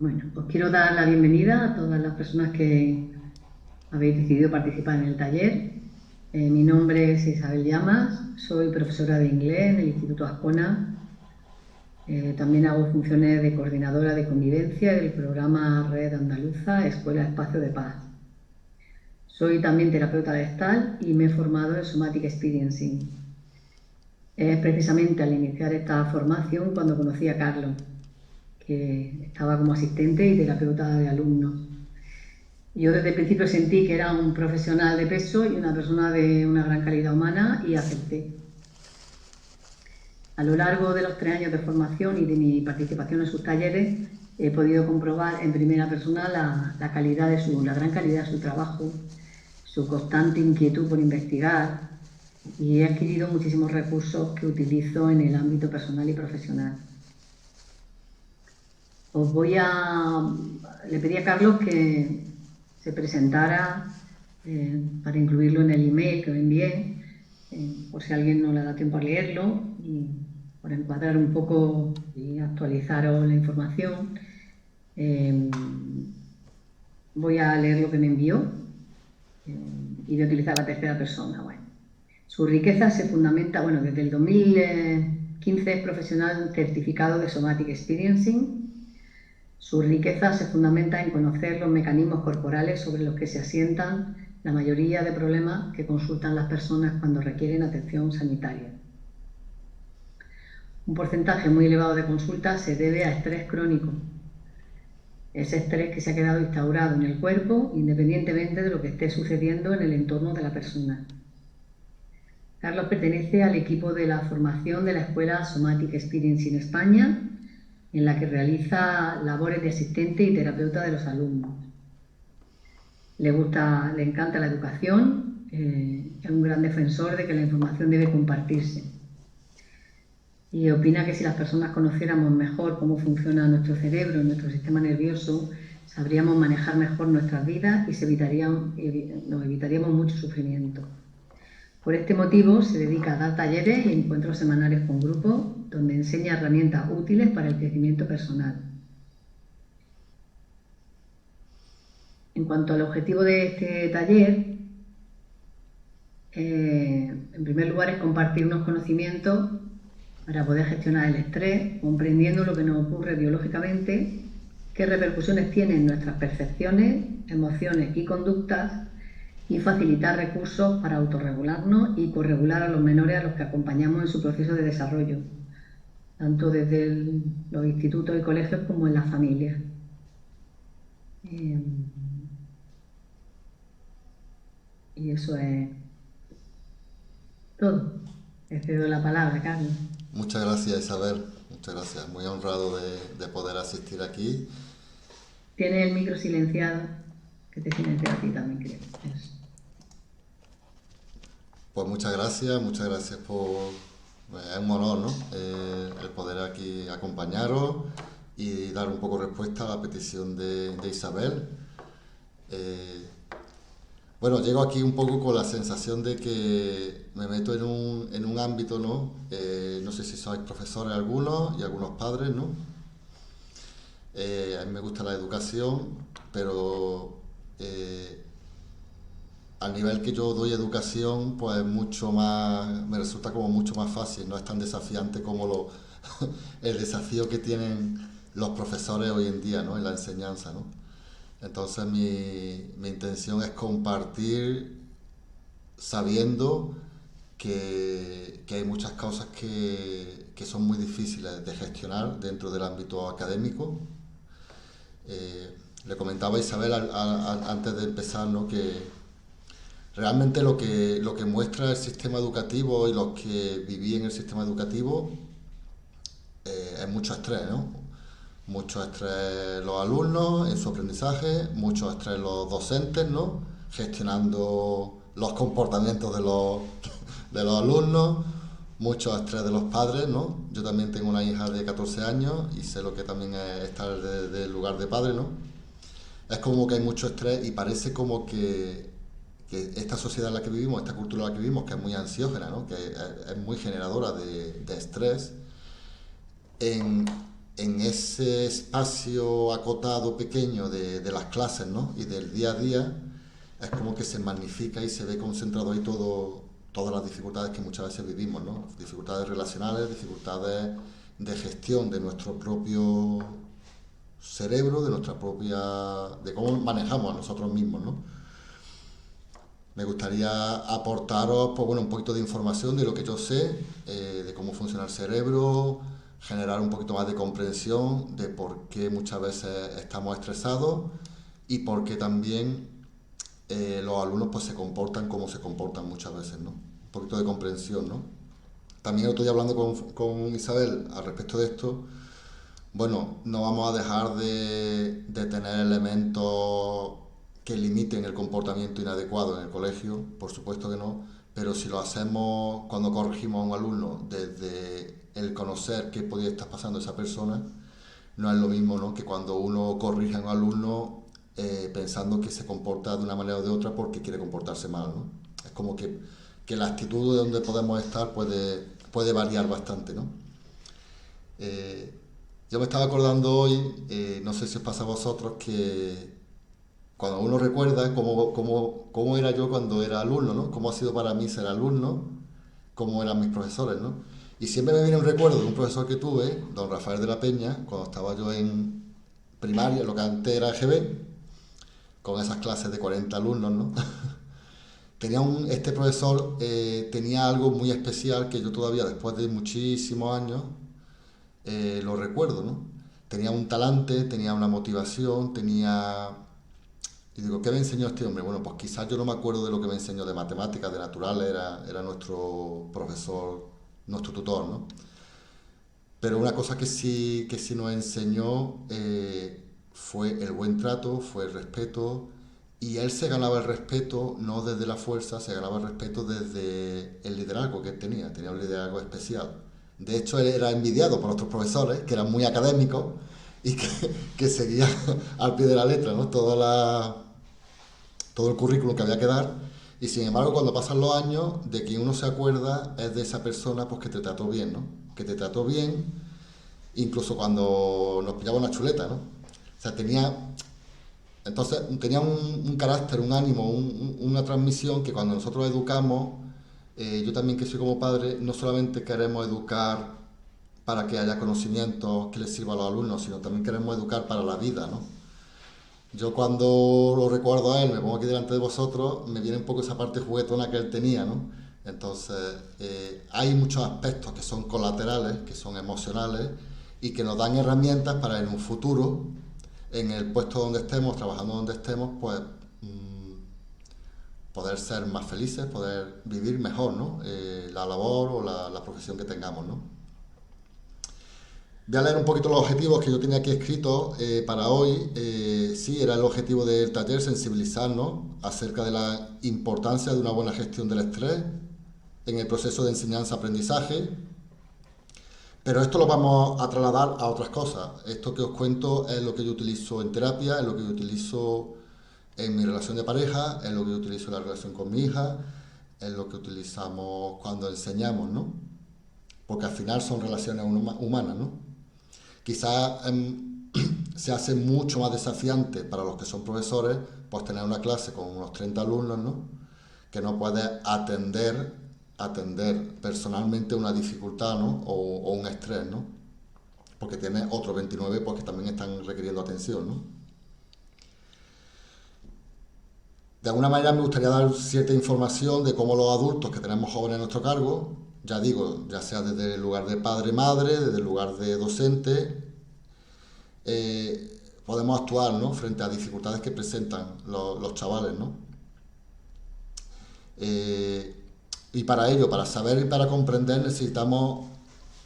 Bueno, os quiero dar la bienvenida a todas las personas que habéis decidido participar en el taller. Mi nombre es Isabel Llamas, soy profesora de inglés en el Instituto Azcona. También hago funciones de coordinadora de convivencia del programa Red Andaluza Escuela Espacio de Paz. Soy también terapeuta gestal y me he formado en Somatic Experiencing. Es precisamente al iniciar esta formación cuando conocí a Carlos, que estaba como asistente y terapeuta de alumnos. Yo desde el principio sentí que era un profesional de peso y una persona de una gran calidad humana y acepté. A lo largo de los 3 años de formación y de mi participación en sus talleres he podido comprobar en primera persona la gran calidad de su trabajo, su constante inquietud por investigar, y he adquirido muchísimos recursos que utilizo en el ámbito personal y profesional. Le pedí a Carlos que se presentara para incluirlo en el email que os envié, por si a alguien no le da tiempo a leerlo, y para encuadrar un poco y actualizaros la información. Voy a leer lo que me envió y voy a utilizar la tercera persona. Bueno, su riqueza se fundamenta, desde el 2015 es profesional certificado de Somatic Experiencing. Su riqueza se fundamenta en conocer los mecanismos corporales sobre los que se asientan la mayoría de problemas que consultan las personas cuando requieren atención sanitaria. Un porcentaje muy elevado de consultas se debe a estrés crónico. Ese estrés que se ha quedado instaurado en el cuerpo independientemente de lo que esté sucediendo en el entorno de la persona. Carlos pertenece al equipo de la formación de la Escuela Somatic Experiencing España, en la que realiza labores de asistente y terapeuta de los alumnos. Le encanta la educación, es un gran defensor de que la información debe compartirse. Y opina que si las personas conociéramos mejor cómo funciona nuestro cerebro, nuestro sistema nervioso, sabríamos manejar mejor nuestras vidas y nos evitaríamos mucho sufrimiento. Por este motivo se dedica a dar talleres y encuentros semanales con grupos donde enseña herramientas útiles para el crecimiento personal. En cuanto al objetivo de este taller, en primer lugar es compartir unos conocimientos para poder gestionar el estrés, comprendiendo lo que nos ocurre biológicamente, qué repercusiones tienen nuestras percepciones, emociones y conductas, y facilitar recursos para autorregularnos y corregular a los menores a los que acompañamos en su proceso de desarrollo, tanto desde los institutos y colegios como en las familias. Y eso es todo. Te cedo la palabra, Carlos. Muchas gracias, Isabel. Muchas gracias. Muy honrado de poder asistir aquí. Tienes el micro silenciado, que te silencia a ti también, creo. Eso. Pues muchas gracias por... Es un honor, ¿no? El poder aquí acompañaros y dar un poco respuesta a la petición de Isabel. Bueno, llego aquí un poco con la sensación de que me meto en un ámbito, ¿no? No sé si sois profesores algunos y algunos padres, ¿no? A mí me gusta la educación, pero al nivel que yo doy educación, pues mucho más, me resulta como mucho más fácil, no es tan desafiante como el desafío que tienen los profesores hoy en día, ¿no? En la enseñanza, ¿no? Entonces mi intención es compartir sabiendo que hay muchas cosas que son muy difíciles de gestionar dentro del ámbito académico. Le comentaba a Isabel antes de empezar, ¿no? Que realmente lo que muestra el sistema educativo y los que viví en el sistema educativo es mucho estrés, ¿no? Mucho estrés los alumnos en su aprendizaje, mucho estrés los docentes, ¿no? Gestionando los comportamientos de los alumnos, mucho estrés de los padres, ¿no? Yo también tengo una hija de 14 años y sé lo que también es estar del lugar de padre, ¿no? Es como que hay mucho estrés y parece como que esta sociedad en la que vivimos, esta cultura en la que vivimos, que es muy ansiógena, ¿no? Que es muy generadora de estrés, en en ese espacio acotado pequeño de las clases, ¿no? Y del día a día, es como que se magnifica y se ve concentrado ahí todas las dificultades que muchas veces vivimos, ¿no? Dificultades relacionales, dificultades de gestión de nuestro propio cerebro, de cómo manejamos a nosotros mismos, ¿no? Me gustaría aportaros, pues bueno, un poquito de información de lo que yo sé, de cómo funciona el cerebro, generar un poquito más de comprensión de por qué muchas veces estamos estresados y por qué también los alumnos pues se comportan como se comportan muchas veces, ¿no? Un poquito de comprensión, ¿no? También estoy hablando con Isabel al respecto de esto. Bueno, no vamos a dejar de tener elementos que limiten el comportamiento inadecuado en el colegio, por supuesto que no, pero si lo hacemos cuando corregimos a un alumno desde el conocer qué podía estar pasando esa persona, no es lo mismo, ¿no? Que cuando uno corrige a un alumno pensando que se comporta de una manera o de otra porque quiere comportarse mal, ¿no? Es como que la actitud de donde podemos estar puede variar bastante, ¿no? Eh, yo me estaba acordando hoy, no sé si os pasa a vosotros, que cuando uno recuerda cómo era yo cuando era alumno, ¿no? Cómo ha sido para mí ser alumno, cómo eran mis profesores, ¿no? Y siempre me viene un recuerdo de un profesor que tuve, don Rafael de la Peña, cuando estaba yo en primaria, lo que antes era EGB, con esas clases de 40 alumnos, ¿no? Este profesor tenía algo muy especial que yo todavía, después de muchísimos años, lo recuerdo, ¿no? Tenía un talante, tenía una motivación, tenía... Y digo, ¿qué me enseñó este hombre? Bueno, pues quizás yo no me acuerdo de lo que me enseñó de matemáticas, de naturales, era nuestro profesor, nuestro tutor, ¿no? Pero una cosa que sí nos enseñó fue el buen trato, fue el respeto, y él se ganaba el respeto no desde la fuerza, se ganaba el respeto desde el liderazgo que él tenía un liderazgo especial. De hecho, él era envidiado por otros profesores que eran muy académicos y que seguían al pie de la letra, ¿no? Todo el currículum que había que dar. Y sin embargo, cuando pasan los años, de quien uno se acuerda es de esa persona pues, que te trató bien, ¿no? Que te trató bien, incluso cuando nos pillaba una chuleta, ¿no? O sea, tenía un carácter, un ánimo, una transmisión que cuando nosotros educamos, yo también que soy como padre, no solamente queremos educar para que haya conocimientos que les sirva a los alumnos, sino también queremos educar para la vida, ¿no? Yo cuando lo recuerdo a él, me pongo aquí delante de vosotros, me viene un poco esa parte juguetona que él tenía, ¿no? Entonces, hay muchos aspectos que son colaterales, que son emocionales y que nos dan herramientas para en un futuro, en el puesto donde estemos, trabajando donde estemos, pues poder ser más felices, poder vivir mejor, ¿no? La labor o la profesión que tengamos, ¿no? Voy a leer un poquito los objetivos que yo tenía aquí escritos para hoy. Sí, era el objetivo del taller sensibilizarnos acerca de la importancia de una buena gestión del estrés en el proceso de enseñanza-aprendizaje. Pero esto lo vamos a trasladar a otras cosas. Esto que os cuento es lo que yo utilizo en terapia, es lo que yo utilizo en mi relación de pareja, es lo que yo utilizo en la relación con mi hija, es lo que utilizamos cuando enseñamos, ¿no? Porque al final son relaciones humanas, ¿no? Quizás se hace mucho más desafiante para los que son profesores, pues tener una clase con unos 30 alumnos, ¿no? Que no puedes atender personalmente una dificultad, ¿no? O un estrés, ¿no? Porque tienes otros 29 pues, que también están requiriendo atención, ¿no? De alguna manera me gustaría dar cierta información de cómo los adultos que tenemos jóvenes a nuestro cargo, ya digo, ya sea desde el lugar de padre-madre, desde el lugar de docente, podemos actuar, ¿no? Frente a dificultades que presentan los chavales, ¿no? Y para ello, para saber y para comprender, necesitamos,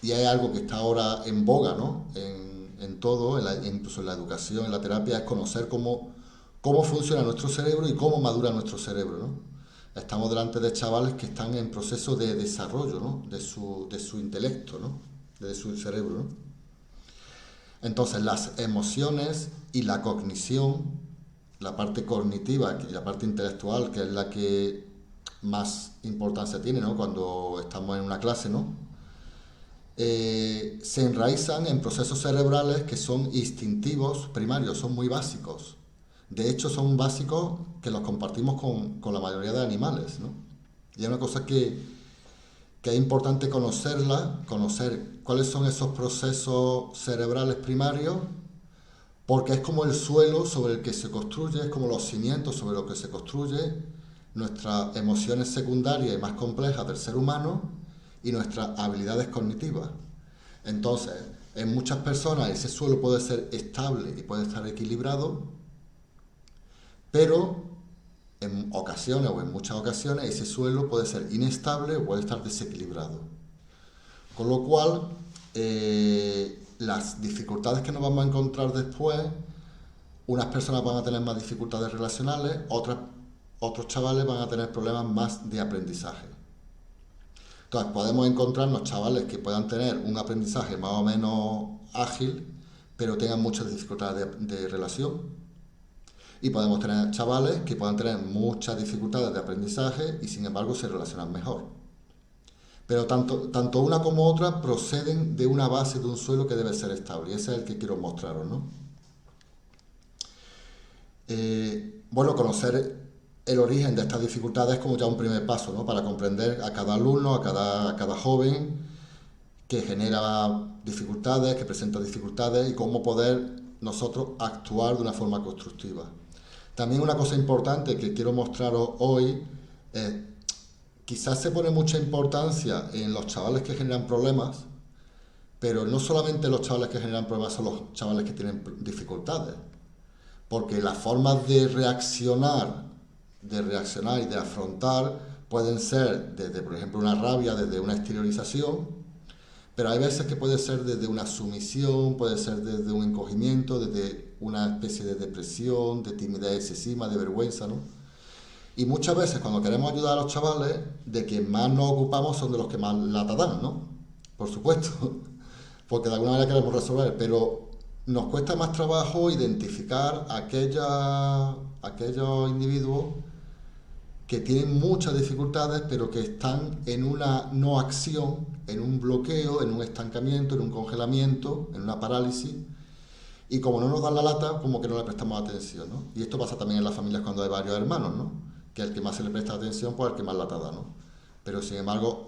y es algo que está ahora en boga, ¿no? En todo, incluso en la educación, en la terapia, es conocer cómo funciona nuestro cerebro y cómo madura nuestro cerebro, ¿no? Estamos delante de chavales que están en proceso de desarrollo, ¿no? De su intelecto, ¿no? De su cerebro, ¿no? Entonces, las emociones y la cognición, la parte cognitiva y la parte intelectual, que es la que más importancia tiene, ¿no? Cuando estamos en una clase, ¿no? se enraizan en procesos cerebrales que son instintivos primarios, son muy básicos. De hecho, son básicos que los compartimos con la mayoría de animales, ¿no? Y es una cosa que es importante conocerla, conocer cuáles son esos procesos cerebrales primarios, porque es como el suelo sobre el que se construye, es como los cimientos sobre los que se construye nuestras emociones secundarias y más complejas del ser humano y nuestras habilidades cognitivas. Entonces, en muchas personas ese suelo puede ser estable y puede estar equilibrado, pero en ocasiones o en muchas ocasiones ese suelo puede ser inestable o puede estar desequilibrado. Con lo cual, las dificultades que nos vamos a encontrar después, unas personas van a tener más dificultades relacionales, otros chavales van a tener problemas más de aprendizaje. Entonces podemos encontrarnos chavales que puedan tener un aprendizaje más o menos ágil, pero tengan muchas dificultades de relación. Y podemos tener chavales que puedan tener muchas dificultades de aprendizaje y sin embargo se relacionan mejor. Pero tanto una como otra proceden de una base, de un suelo que debe ser estable. Y ese es el que quiero mostraros, ¿no? Bueno, conocer el origen de estas dificultades es como ya un primer paso, ¿no? Para comprender a cada alumno, a cada joven que genera dificultades, que presenta dificultades y cómo poder nosotros actuar de una forma constructiva. También una cosa importante que quiero mostraros hoy es, quizás se pone mucha importancia en los chavales que generan problemas, pero no solamente los chavales que generan problemas son los chavales que tienen dificultades, porque las formas de reaccionar y de afrontar pueden ser desde, por ejemplo, una rabia, desde una exteriorización, pero hay veces que puede ser desde una sumisión, puede ser desde un encogimiento, desde una especie de depresión, de timidez excesiva, de vergüenza, ¿no? Y muchas veces cuando queremos ayudar a los chavales, de quien más nos ocupamos son de los que más lata dan, ¿no? Por supuesto, porque de alguna manera queremos resolver, pero nos cuesta más trabajo identificar aquellos individuos que tienen muchas dificultades, pero que están en una no acción, en un bloqueo, en un estancamiento, en un congelamiento, en una parálisis, y como no nos dan la lata, como que no le prestamos atención, ¿no? Y esto pasa también en las familias cuando hay varios hermanos, ¿no? Que el que más se le presta atención, pues el que más lata da, ¿no? Pero sin embargo,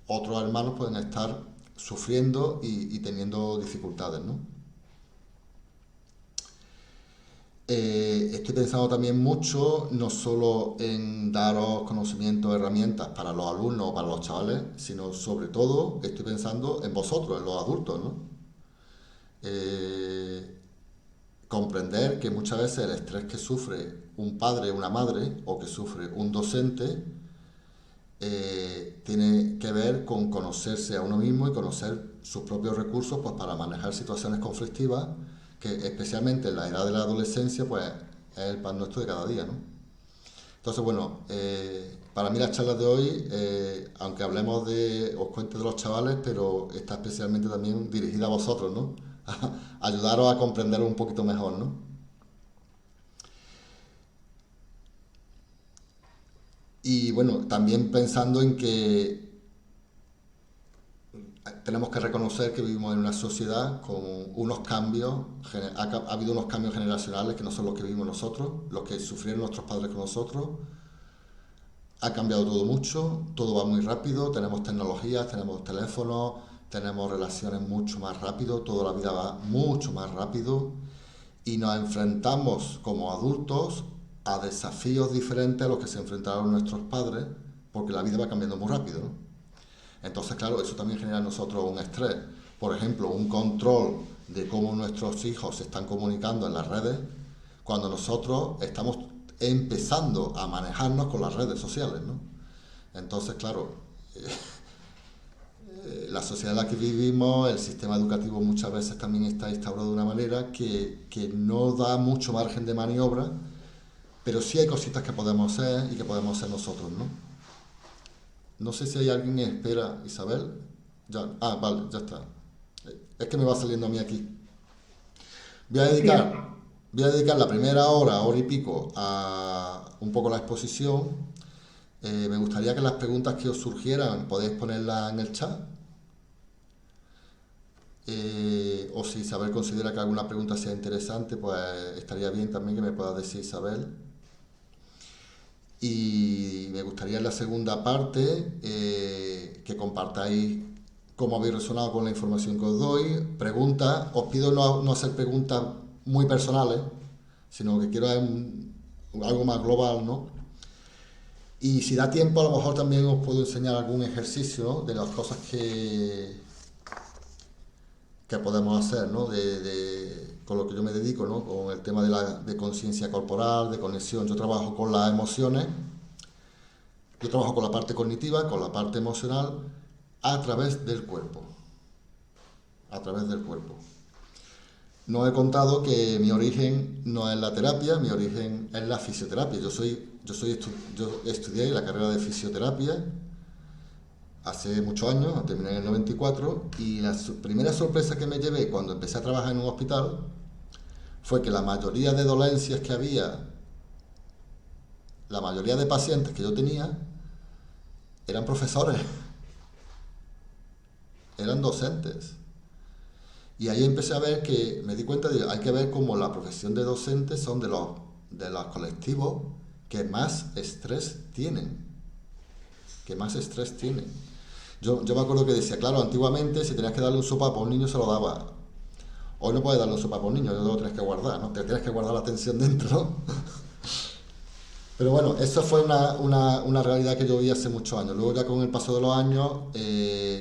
otros hermanos pueden estar sufriendo y teniendo dificultades, ¿no? Estoy pensando también mucho, no solo en daros conocimientos, herramientas para los alumnos o para los chavales, sino sobre todo estoy pensando en vosotros, en los adultos, ¿no? Comprender que muchas veces el estrés que sufre un padre, una madre o que sufre un docente tiene que ver con conocerse a uno mismo y conocer sus propios recursos, pues, para manejar situaciones conflictivas que especialmente en la edad de la adolescencia pues es el pan nuestro de cada día, ¿no? Entonces, bueno, para mí las charlas de hoy, aunque os cuente de los chavales, pero está especialmente también dirigida a vosotros, ¿no? A ayudaros a comprenderlo un poquito mejor, ¿no? Y bueno, también pensando en que tenemos que reconocer que vivimos en una sociedad con unos cambios, ha habido unos cambios generacionales que no son los que vivimos nosotros, los que sufrieron nuestros padres con nosotros. Ha cambiado todo mucho, todo va muy rápido, tenemos tecnologías, tenemos teléfonos, tenemos relaciones mucho más rápido, toda la vida va mucho más rápido y nos enfrentamos como adultos a desafíos diferentes a los que se enfrentaron nuestros padres, porque la vida va cambiando muy rápido, ¿no? Entonces, claro, eso también genera en nosotros un estrés. Por ejemplo, un control de cómo nuestros hijos se están comunicando en las redes, cuando nosotros estamos empezando a manejarnos con las redes sociales, ¿no? Entonces, claro, la sociedad en la que vivimos, el sistema educativo muchas veces también está instaurado de una manera que no da mucho margen de maniobra, pero sí hay cositas que podemos hacer y que podemos hacer nosotros, ¿no? No sé si hay alguien en espera, Isabel. Ya, vale, ya está. Es que me va saliendo a mí aquí. Voy a Sí, dedicar, voy a dedicar la primera hora, hora y pico, a un poco la exposición. Me gustaría que las preguntas que os surgieran podéis ponerlas en el chat. o si Isabel considera que alguna pregunta sea interesante, pues estaría bien también que me pueda decir Isabel. Y me gustaría en la segunda parte que compartáis cómo habéis resonado con la información que os doy, preguntas. Os pido no hacer preguntas muy personales, sino que quiero algo más global, ¿no? Y si da tiempo, a lo mejor también os puedo enseñar algún ejercicio, ¿no? De las cosas que podemos hacer, ¿no? Con lo que yo me dedico, ¿no? Con el tema de conciencia corporal, de conexión. Yo trabajo con las emociones, yo trabajo con la parte cognitiva, con la parte emocional, a través del cuerpo. A través del cuerpo. No he contado que mi origen no es la terapia, mi origen es la fisioterapia. Yo estudié la carrera de fisioterapia hace muchos años, terminé en el 94, y la primera sorpresa que me llevé cuando empecé a trabajar en un hospital fue que la mayoría de dolencias que había, la mayoría de pacientes que yo tenía, eran profesores, eran docentes. Y ahí empecé a ver que, me di cuenta de que hay que ver cómo la profesión de docentes son de los colectivos que más estrés tienen. Que más estrés tienen. Yo me acuerdo que decía, claro, antiguamente si tenías que darle un sopapo a un niño se lo daba. Hoy no puedes darle un sopapo a un niño, lo tienes que guardar, ¿no? Te tienes que guardar la atención dentro, ¿no? Pero bueno, eso fue una realidad que yo vi hace muchos años. Luego ya con el paso de los años,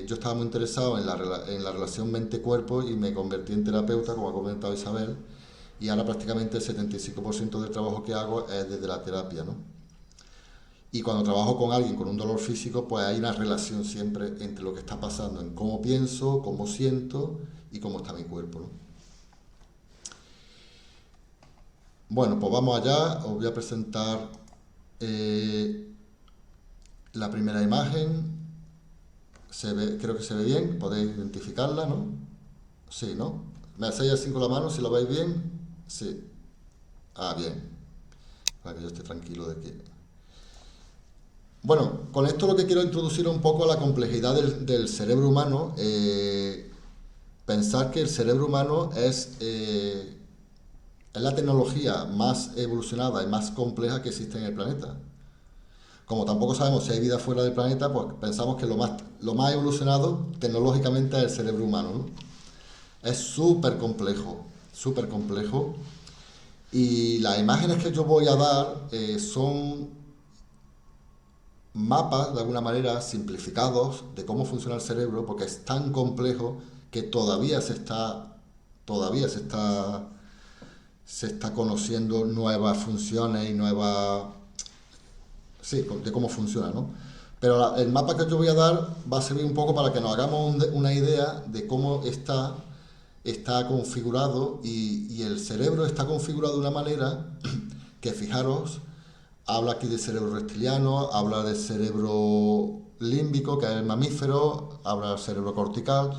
yo estaba muy interesado en la relación mente-cuerpo y me convertí en terapeuta, como ha comentado Isabel, y ahora prácticamente el 75% del trabajo que hago es desde la terapia, ¿no? Y cuando trabajo con alguien con un dolor físico, pues hay una relación siempre entre lo que está pasando, en cómo pienso, cómo siento y cómo está mi cuerpo, ¿no? Bueno, pues vamos allá, os voy a presentar la primera imagen. Creo que se ve bien, podéis identificarla, ¿no? Sí, ¿no? ¿Me hacéis así con la mano si lo veis bien? Sí. Ah, bien. Para que yo esté tranquilo de que... Bueno, con esto lo que quiero introducir un poco a la complejidad del cerebro humano. Pensar que el cerebro humano es la tecnología más evolucionada y más compleja que existe en el planeta. Como tampoco sabemos si hay vida fuera del planeta, pues pensamos que lo más evolucionado tecnológicamente es el cerebro humano, ¿no? Es súper complejo, súper complejo. Y las imágenes que yo voy a dar son mapas, de alguna manera, simplificados de cómo funciona el cerebro, porque es tan complejo que se está conociendo nuevas funciones y nuevas... Sí, de cómo funciona, ¿no? Pero el mapa que yo voy a dar va a servir un poco para que nos hagamos una idea de cómo está configurado y el cerebro está configurado de una manera que, fijaros, habla aquí del cerebro reptiliano, habla del cerebro límbico, que es el mamífero, habla del cerebro cortical.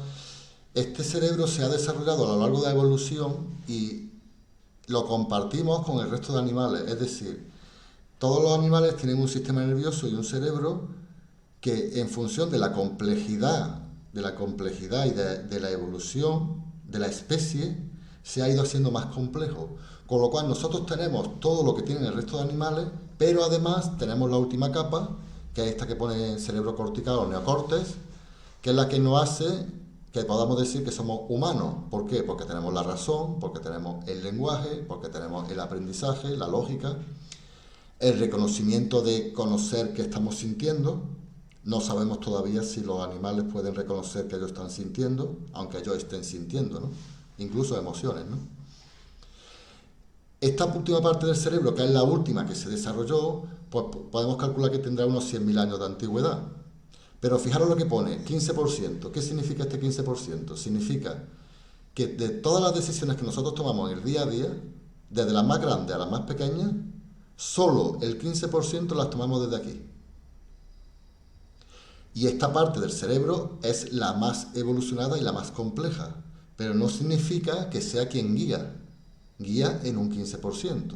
Este cerebro se ha desarrollado a lo largo de la evolución y lo compartimos con el resto de animales, es decir, todos los animales tienen un sistema nervioso y un cerebro que, en función de la complejidad y de la evolución de la especie, se ha ido haciendo más complejo. Con lo cual nosotros tenemos todo lo que tienen el resto de animales, pero además tenemos la última capa, que es esta que pone cerebro cortical o neocortes, que es la que nos hace que podamos decir que somos humanos. ¿Por qué? Porque tenemos la razón, porque tenemos el lenguaje, porque tenemos el aprendizaje, la lógica, el reconocimiento de conocer que estamos sintiendo. No sabemos todavía si los animales pueden reconocer que ellos están sintiendo, aunque ellos estén sintiendo, ¿no? Incluso emociones, ¿no? Esta última parte del cerebro, que es la última que se desarrolló, pues podemos calcular que tendrá unos 100.000 años de antigüedad. Pero fijaros lo que pone, 15%. ¿Qué significa este 15%? Significa que de todas las decisiones que nosotros tomamos en el día a día, desde las más grandes a las más pequeñas, solo el 15% las tomamos desde aquí. Y esta parte del cerebro es la más evolucionada y la más compleja, pero no significa que sea quien guía en un 15%.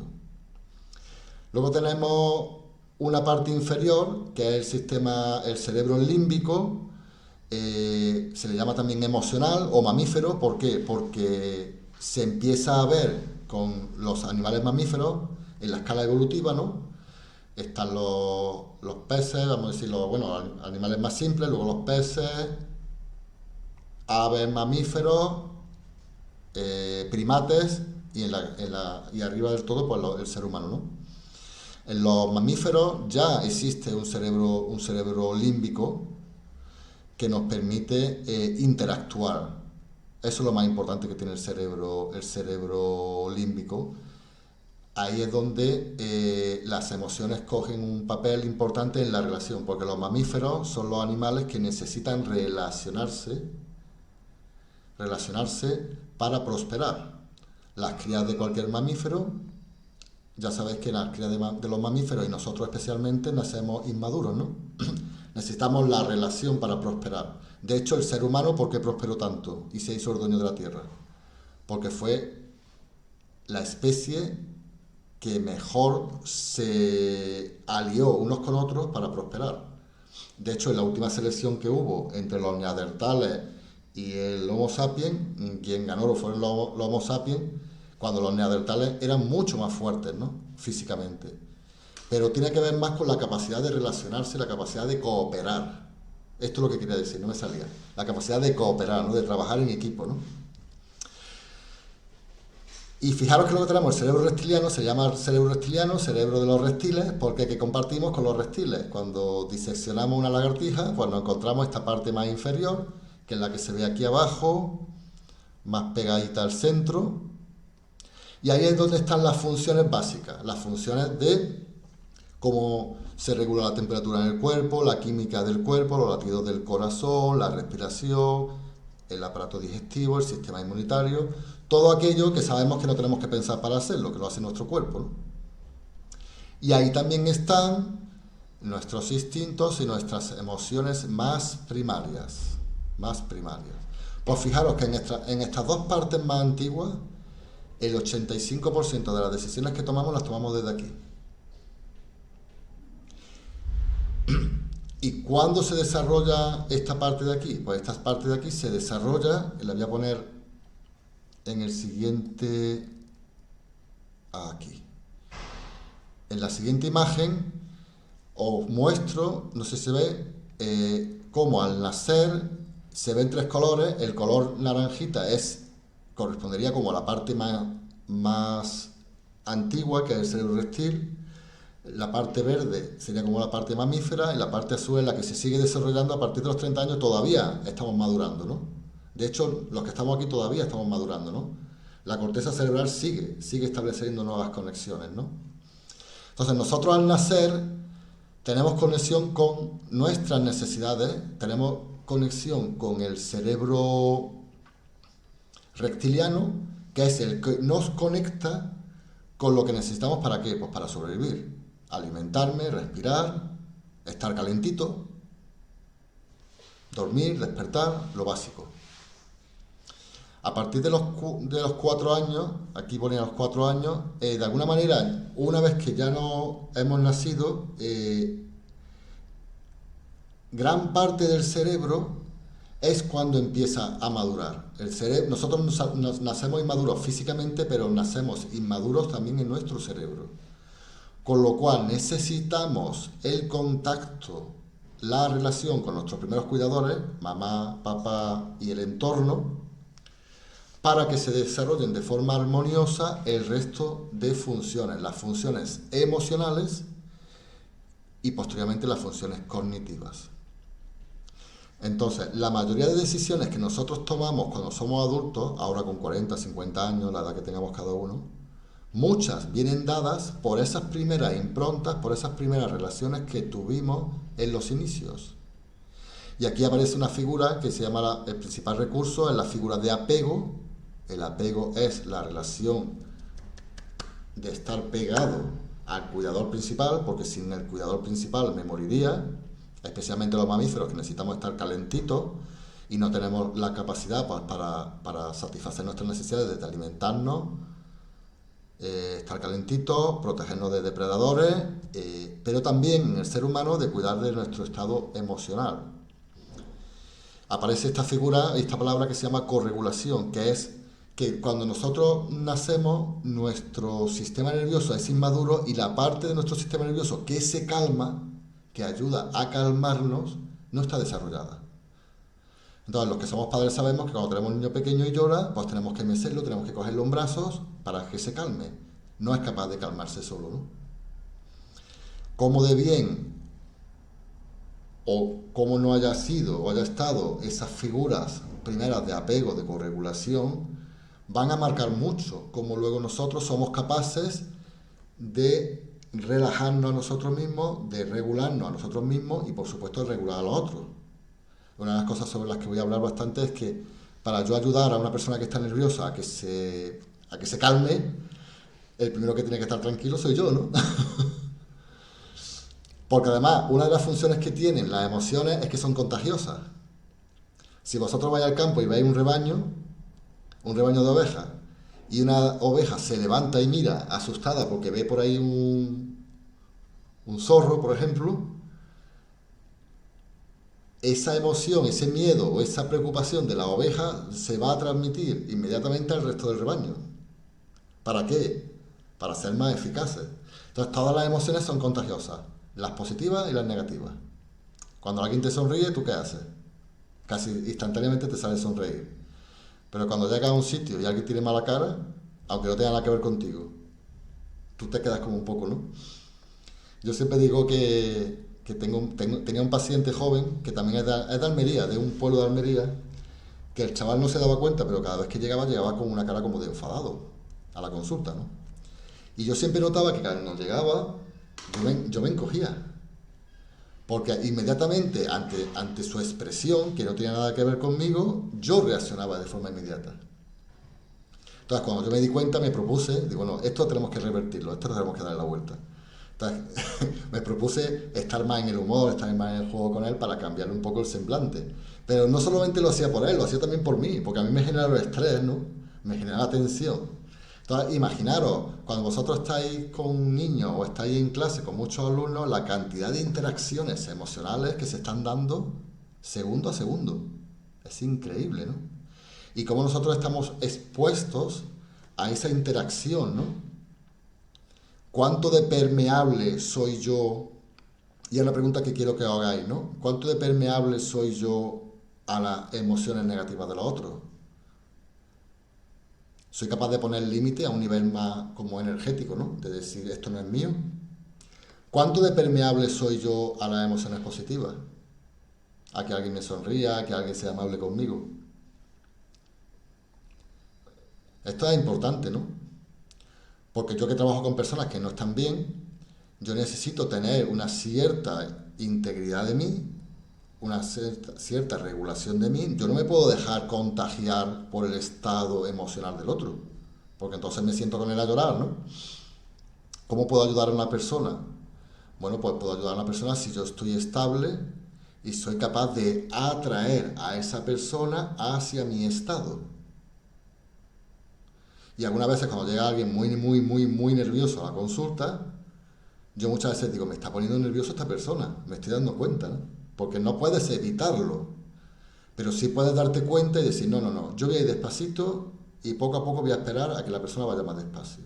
Luego tenemos una parte inferior, que es el cerebro límbico, Se le llama también emocional o mamífero. ¿Por qué? Porque se empieza a ver con los animales mamíferos en la escala evolutiva, ¿no? Están los peces, vamos a decirlo, bueno, animales más simples, luego los peces, aves, mamíferos, primates y, y arriba del todo pues el ser humano, ¿no? En los mamíferos ya existe un cerebro límbico que nos permite interactuar. Eso es lo más importante que tiene el cerebro límbico. Ahí es donde las emociones cogen un papel importante en la relación, porque los mamíferos son los animales que necesitan relacionarse para prosperar. Las crías de cualquier mamífero, ya sabéis que las crías de los mamíferos y nosotros especialmente nacemos inmaduros, ¿no? Necesitamos la relación para prosperar. De hecho, el ser humano, ¿por qué prosperó tanto y se hizo el dueño de la Tierra? Porque fue la especie que mejor se alió unos con otros para prosperar. De hecho, en la última selección que hubo entre los neandertales y el Homo sapiens, quien ganó fueron los Homo sapiens, cuando los neandertales eran mucho más fuertes, ¿no? Físicamente. Pero tiene que ver más con la capacidad de relacionarse, la capacidad de cooperar. Esto es lo que quería decir, no me salía. La capacidad de cooperar, ¿no? De trabajar en equipo, ¿no? Y fijaros que luego tenemos el cerebro reptiliano, se llama cerebro reptiliano, cerebro de los reptiles, porque que compartimos con los reptiles. Cuando diseccionamos una lagartija, pues nos encontramos esta parte más inferior, que es la que se ve aquí abajo, más pegadita al centro. Y ahí es donde están las funciones básicas, las funciones de cómo se regula la temperatura en el cuerpo, la química del cuerpo, los latidos del corazón, la respiración, el aparato digestivo, el sistema inmunitario, todo aquello que sabemos que no tenemos que pensar para hacerlo, que lo hace nuestro cuerpo, ¿no? Y ahí también están nuestros instintos y nuestras emociones más primarias, más primarias. Pues fijaros que en estas dos partes más antiguas, el 85% de las decisiones que tomamos las tomamos desde aquí. ¿Y cuándo se desarrolla esta parte de aquí? Pues esta parte de aquí se desarrolla, la voy a poner en el siguiente, aquí. En la siguiente imagen os muestro, no sé si se ve, cómo al nacer se ven tres colores. El color naranjita correspondería como a la parte más antigua, que es el cerebro reptil. La parte verde sería como la parte mamífera y la parte azul es la que se sigue desarrollando a partir de los 30 años. Todavía estamos madurando, ¿no? De hecho, los que estamos aquí todavía estamos madurando, ¿no? La corteza cerebral sigue estableciendo nuevas conexiones, ¿no? Entonces, nosotros al nacer tenemos conexión con nuestras necesidades, tenemos conexión con el cerebro reptiliano, que es el que nos conecta con lo que necesitamos. ¿Para qué? Pues para sobrevivir. Alimentarme, respirar, estar calentito, dormir, despertar, lo básico. A partir de los 4 años, aquí ponía los 4 años, de alguna manera, una vez que ya no hemos nacido, gran parte del cerebro es cuando empieza a madurar. Nosotros nacemos inmaduros físicamente, pero nacemos inmaduros también en nuestro cerebro. Con lo cual necesitamos el contacto, la relación con nuestros primeros cuidadores, mamá, papá y el entorno, para que se desarrollen de forma armoniosa el resto de funciones, las funciones emocionales y posteriormente las funciones cognitivas. Entonces, la mayoría de decisiones que nosotros tomamos cuando somos adultos, ahora con 40, 50 años, la edad que tengamos cada uno, muchas vienen dadas por esas primeras improntas, por esas primeras relaciones que tuvimos en los inicios. Y aquí aparece una figura que se llama el principal recurso, es la figura de apego. El apego es la relación de estar pegado al cuidador principal, porque sin el cuidador principal me moriría, especialmente los mamíferos, que necesitamos estar calentitos y no tenemos la capacidad para satisfacer nuestras necesidades de alimentarnos, estar calentitos, protegernos de depredadores, pero también en el ser humano de cuidar de nuestro estado emocional. aparece esta figura, esta palabra que se llama corregulación, que es que cuando nosotros nacemos, nuestro sistema nervioso es inmaduro y la parte de nuestro sistema nervioso que se calma, que ayuda a calmarnos, no está desarrollada. Entonces, los que somos padres sabemos que cuando tenemos un niño pequeño y llora, pues tenemos que mecerlo, tenemos que cogerlo en brazos para que se calme. No es capaz de calmarse solo, ¿no? Cómo de bien o cómo no haya sido o haya estado esas figuras primeras de apego, de corregulación, van a marcar mucho cómo luego nosotros somos capaces de relajarnos a nosotros mismos, de regularnos a nosotros mismos y por supuesto de regular a los otros. Una de las cosas sobre las que voy a hablar bastante es que para yo ayudar a una persona que está nerviosa a que se calme, el primero que tiene que estar tranquilo soy yo, ¿no? Porque además, una de las funciones que tienen las emociones es que son contagiosas. Si vosotros vais al campo y veis un rebaño de ovejas, y una oveja se levanta y mira asustada porque ve por ahí un zorro, por ejemplo, esa emoción, ese miedo o esa preocupación de la oveja se va a transmitir inmediatamente al resto del rebaño. ¿Para qué? Para ser más eficaces. Entonces, todas las emociones son contagiosas, las positivas y las negativas. Cuando alguien te sonríe, ¿tú qué haces? Casi instantáneamente te sale sonreír. Pero cuando llegas a un sitio y alguien tiene mala cara, aunque no tenga nada que ver contigo, tú te quedas como un poco, ¿no? Yo siempre digo que tenía un paciente joven, que también es de Almería, de un pueblo de Almería, que el chaval no se daba cuenta, pero cada vez que llegaba con una cara como de enfadado a la consulta, ¿no? Y yo siempre notaba que cuando llegaba, yo me encogía. Porque inmediatamente ante su expresión, que no tenía nada que ver conmigo, yo reaccionaba de forma inmediata. Entonces, cuando yo me di cuenta, me propuse, digo, bueno, esto tenemos que revertirlo, esto tenemos que darle la vuelta. Entonces, me propuse estar más en el humor, estar más en el juego con él para cambiarle un poco el semblante. Pero no solamente lo hacía por él, lo hacía también por mí, porque a mí me generaba estrés, ¿no? Me generaba tensión. Entonces, imaginaros, cuando vosotros estáis con un niño o estáis en clase con muchos alumnos, la cantidad de interacciones emocionales que se están dando segundo a segundo. Es increíble, ¿no? Y cómo nosotros estamos expuestos a esa interacción, ¿no? ¿Cuánto de permeable soy yo? Y es una pregunta que quiero que hagáis, ¿no? ¿Cuánto de permeable soy yo a las emociones negativas de los otros? ¿Soy capaz de poner límite a un nivel más como energético, ¿no? De decir, esto no es mío. ¿Cuánto de permeable soy yo a las emociones positivas? A que alguien me sonría, a que alguien sea amable conmigo. Esto es importante, ¿no? Porque yo que trabajo con personas que no están bien, yo necesito tener una cierta integridad de mí, una cierta regulación de mí. Yo no me puedo dejar contagiar por el estado emocional del otro, porque entonces me siento con él a llorar, ¿no? ¿Cómo puedo ayudar a una persona? Bueno, pues puedo ayudar a una persona si yo estoy estable y soy capaz de atraer a esa persona hacia mi estado. Y algunas veces cuando llega alguien muy nervioso a la consulta, yo muchas veces digo, me está poniendo nervioso esta persona, me estoy dando cuenta, ¿no? Porque no puedes evitarlo, pero sí puedes darte cuenta y decir, no, yo voy a ir despacito y poco a poco voy a esperar a que la persona vaya más despacio.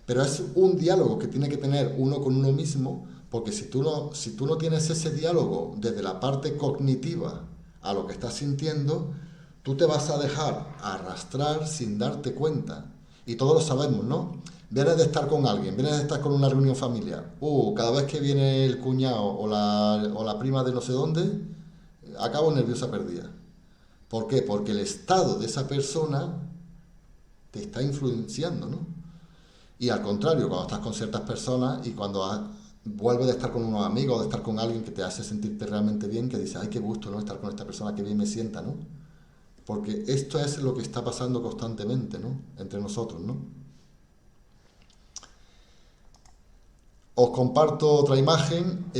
Pero es un diálogo que tiene que tener uno con uno mismo, porque si tú no tienes ese diálogo desde la parte cognitiva a lo que estás sintiendo, tú te vas a dejar arrastrar sin darte cuenta. Y todos lo sabemos, ¿no? Vienes de estar con alguien, vienes de estar con una reunión familiar. Cada vez que viene el cuñado o la prima de no sé dónde, acabo nerviosa perdida. ¿Por qué? Porque el estado de esa persona te está influenciando, ¿no? Y al contrario, cuando estás con ciertas personas y cuando vuelves de estar con unos amigos o de estar con alguien que te hace sentirte realmente bien, que dices, ay, qué gusto, ¿no? Estar con esta persona, que bien me sienta, ¿no? Porque esto es lo que está pasando constantemente, ¿no? Entre nosotros, ¿no? Os comparto otra imagen.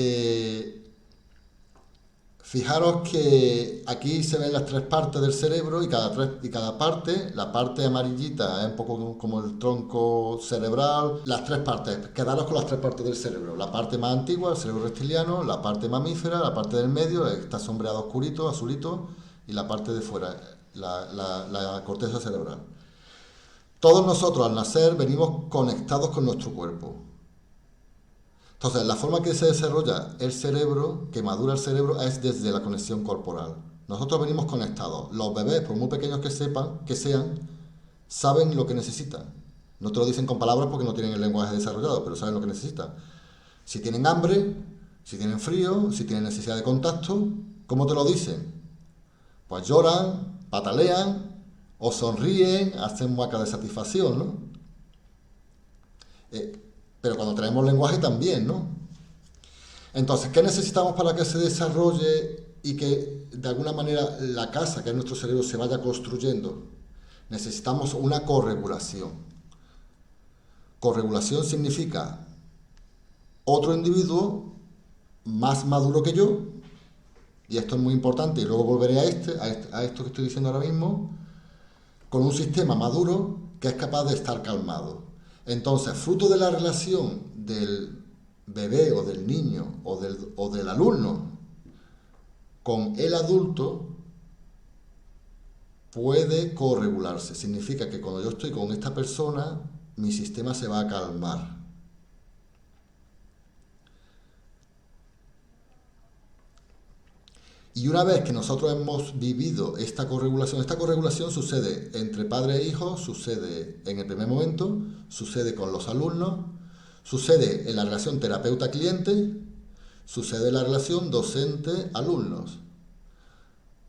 Fijaros que aquí se ven las tres partes del cerebro y cada parte, la parte amarillita es un poco como el tronco cerebral, las tres partes, quedaros con las tres partes del cerebro, la parte más antigua, el cerebro reptiliano, la parte mamífera, la parte del medio, está sombreado oscurito, azulito, y la parte de fuera, la corteza cerebral. Todos nosotros al nacer venimos conectados con nuestro cuerpo. Entonces, la forma que se desarrolla el cerebro, que madura el cerebro, es desde la conexión corporal. Nosotros venimos conectados. Los bebés, por muy pequeños que sean, saben lo que necesitan. No te lo dicen con palabras porque no tienen el lenguaje desarrollado, pero saben lo que necesitan. Si tienen hambre, si tienen frío, si tienen necesidad de contacto, ¿cómo te lo dicen? Pues lloran, patalean, o sonríen, hacen muecas de satisfacción, ¿no? Pero cuando tenemos lenguaje también, ¿no? Entonces, ¿qué necesitamos para que se desarrolle y que de alguna manera la casa, que es nuestro cerebro, se vaya construyendo? Necesitamos una corregulación. Corregulación significa otro individuo más maduro que yo, y esto es muy importante, y luego volveré a esto que estoy diciendo ahora mismo, con un sistema maduro que es capaz de estar calmado. Entonces, fruto de la relación del bebé o del niño o del alumno con el adulto, puede corregularse. Significa que cuando yo estoy con esta persona, mi sistema se va a calmar. Y una vez que nosotros hemos vivido esta corregulación sucede entre padre e hijo, sucede en el primer momento, sucede con los alumnos, sucede en la relación terapeuta-cliente, sucede en la relación docente-alumnos.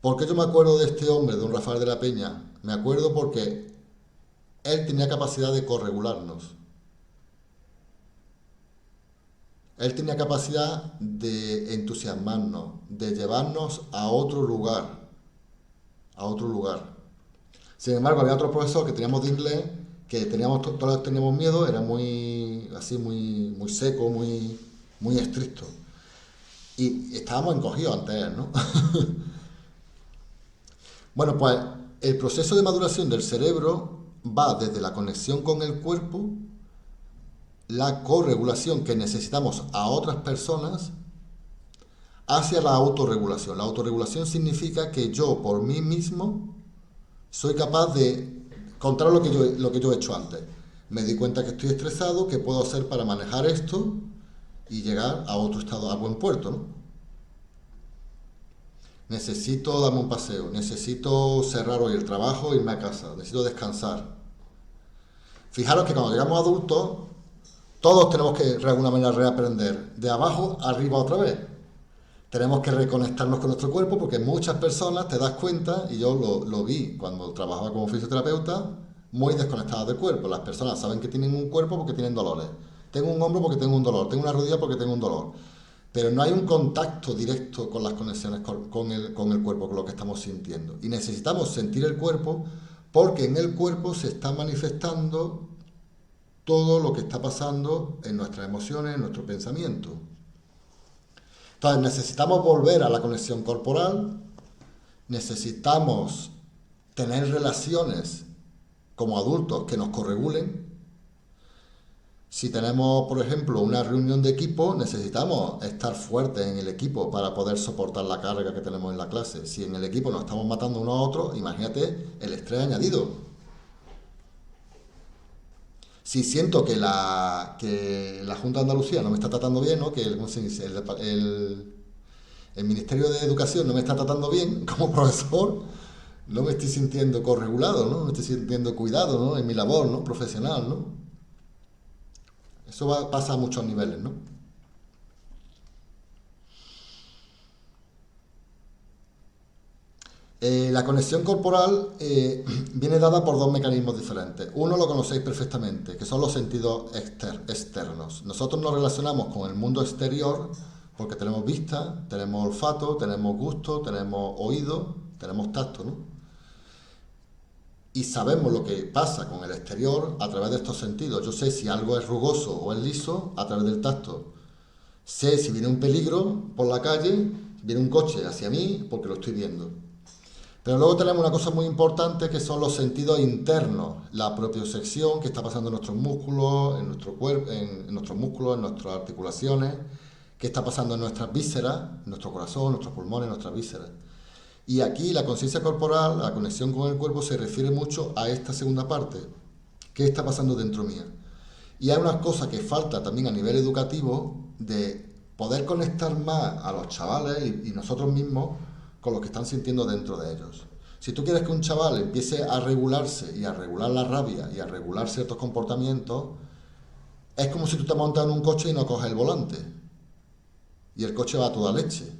¿Por qué yo me acuerdo de este hombre, don Rafael de la Peña? Me acuerdo porque él tenía capacidad de corregularnos. Él tenía capacidad de entusiasmarnos, de llevarnos a otro lugar, a otro lugar. Sin embargo, había otro profesor que teníamos de inglés, que todos teníamos miedo, era muy seco, muy estricto. Y estábamos encogidos ante él, ¿no? Bueno, pues el proceso de maduración del cerebro va desde la conexión con el cuerpo, la corregulación que necesitamos a otras personas, hacia la autorregulación. La autorregulación significa que yo por mí mismo soy capaz de controlar lo que yo he hecho antes. Me di cuenta que estoy estresado, ¿qué puedo hacer para manejar esto y llegar a otro estado, a buen puerto, ¿no? Necesito darme un paseo, necesito cerrar hoy el trabajo e irme a casa, necesito descansar. Fijaros que cuando llegamos adultos, todos tenemos que de alguna manera reaprender, de abajo arriba otra vez. Tenemos que reconectarnos con nuestro cuerpo porque muchas personas, te das cuenta, y yo lo vi cuando trabajaba como fisioterapeuta, muy desconectadas del cuerpo. Las personas saben que tienen un cuerpo porque tienen dolores. Tengo un hombro porque tengo un dolor, tengo una rodilla porque tengo un dolor. Pero no hay un contacto directo con las conexiones con el cuerpo, con lo que estamos sintiendo. Y necesitamos sentir el cuerpo porque en el cuerpo se está manifestando todo lo que está pasando en nuestras emociones, en nuestro pensamiento. Entonces necesitamos volver a la conexión corporal, necesitamos tener relaciones como adultos que nos corregulen. Si tenemos, por ejemplo, una reunión de equipo, necesitamos estar fuertes en el equipo para poder soportar la carga que tenemos en la clase. Si en el equipo nos estamos matando unos a otros, imagínate el estrés añadido. Si siento que la Junta de Andalucía no me está tratando bien, ¿no? Que el Ministerio de Educación no me está tratando bien como profesor, no me estoy sintiendo corregulado, ¿no? No me estoy sintiendo cuidado, ¿no? En mi labor, ¿no? Profesional, ¿no? Eso pasa a muchos niveles, ¿no? La conexión corporal viene dada por dos mecanismos diferentes. Uno lo conocéis perfectamente, que son los sentidos externos. Nosotros nos relacionamos con el mundo exterior porque tenemos vista, tenemos olfato, tenemos gusto, tenemos oído, tenemos tacto, ¿no? Y sabemos lo que pasa con el exterior a través de estos sentidos. Yo sé si algo es rugoso o es liso a través del tacto. Sé si viene un peligro por la calle Viene un coche hacia mí porque lo estoy viendo. Pero luego tenemos una cosa muy importante que son los sentidos internos, la propiocepción que está pasando en nuestros músculos, en nuestro cuerpo, en nuestros músculos, en nuestras articulaciones, qué está pasando en nuestras vísceras, en nuestro corazón, nuestros pulmones, nuestras vísceras. Y aquí la conciencia corporal, la conexión con el cuerpo, se refiere mucho a esta segunda parte. ¿Qué está pasando dentro mía? Y hay una cosa que falta también a nivel educativo de poder conectar más a los chavales y nosotros mismos con lo que están sintiendo dentro de ellos. Si tú quieres que un chaval empiece a regularse y a regular la rabia y a regular ciertos comportamientos, es como si tú te montas en un coche y no coges el volante. Y el coche va a toda leche.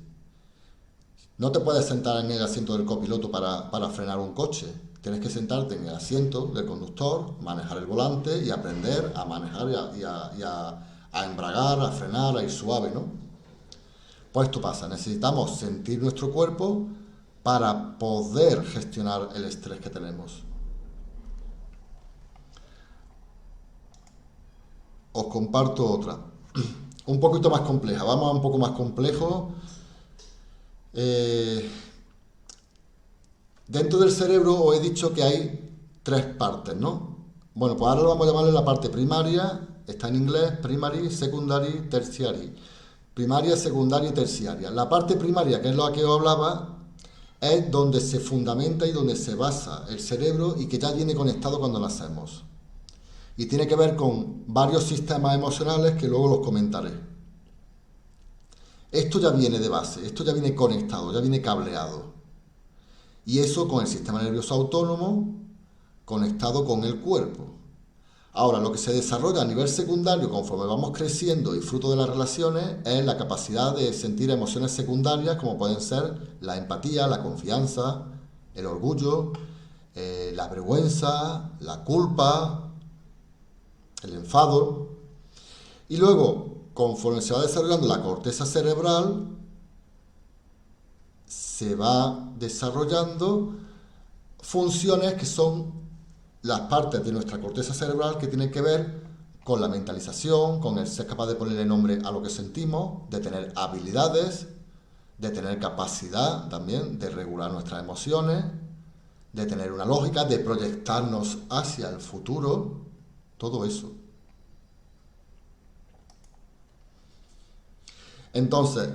No te puedes sentar en el asiento del copiloto para frenar un coche. Tienes que sentarte en el asiento del conductor, manejar el volante y aprender a manejar a embragar, a frenar, a ir suave, ¿no? Pues esto pasa, necesitamos sentir nuestro cuerpo para poder gestionar el estrés que tenemos. Os comparto otra, un poquito más compleja, vamos a un poco más complejo. Dentro del cerebro os he dicho que hay tres partes, ¿no? Bueno, pues ahora lo vamos a llamarle la parte primaria, está en inglés, primary, secondary, tertiary. Primaria, secundaria y terciaria. La parte primaria, que es la que os hablaba, es donde se fundamenta y donde se basa el cerebro y que ya viene conectado cuando nacemos. Y tiene que ver con varios sistemas emocionales que luego los comentaré. Esto ya viene de base, esto ya viene conectado, ya viene cableado. Y eso con el sistema nervioso autónomo conectado con el cuerpo. Ahora, lo que se desarrolla a nivel secundario conforme vamos creciendo y fruto de las relaciones es la capacidad de sentir emociones secundarias como pueden ser la empatía, la confianza, el orgullo, la vergüenza, la culpa, el enfado. Y luego, conforme se va desarrollando la corteza cerebral, se va desarrollando funciones que son las partes de nuestra corteza cerebral que tienen que ver con la mentalización, con el ser capaz de ponerle nombre a lo que sentimos, de tener habilidades, de tener capacidad también de regular nuestras emociones, de tener una lógica, de proyectarnos hacia el futuro, todo eso. Entonces,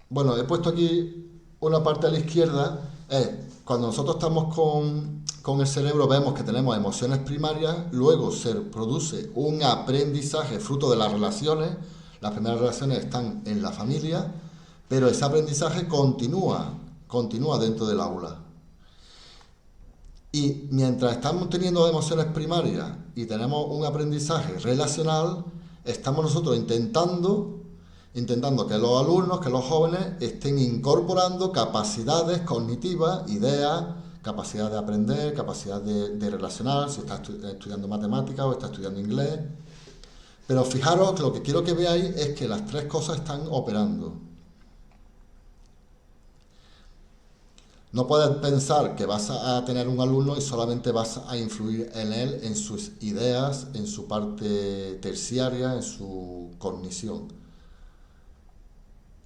bueno, he puesto aquí una parte a la izquierda, cuando nosotros estamos con el cerebro vemos que tenemos emociones primarias, luego se produce un aprendizaje fruto de las relaciones, las primeras relaciones están en la familia, pero ese aprendizaje continúa dentro del aula. Y mientras estamos teniendo emociones primarias y tenemos un aprendizaje relacional, estamos nosotros intentando que los alumnos, que los jóvenes estén incorporando capacidades cognitivas, ideas, capacidad de aprender, capacidad de relacionar, si está estudiando matemáticas o está estudiando inglés. Pero fijaros que lo que quiero que veáis es que las tres cosas están operando. No puedes pensar que vas a tener un alumno y solamente vas a influir en él, en sus ideas, en su parte terciaria, en su cognición.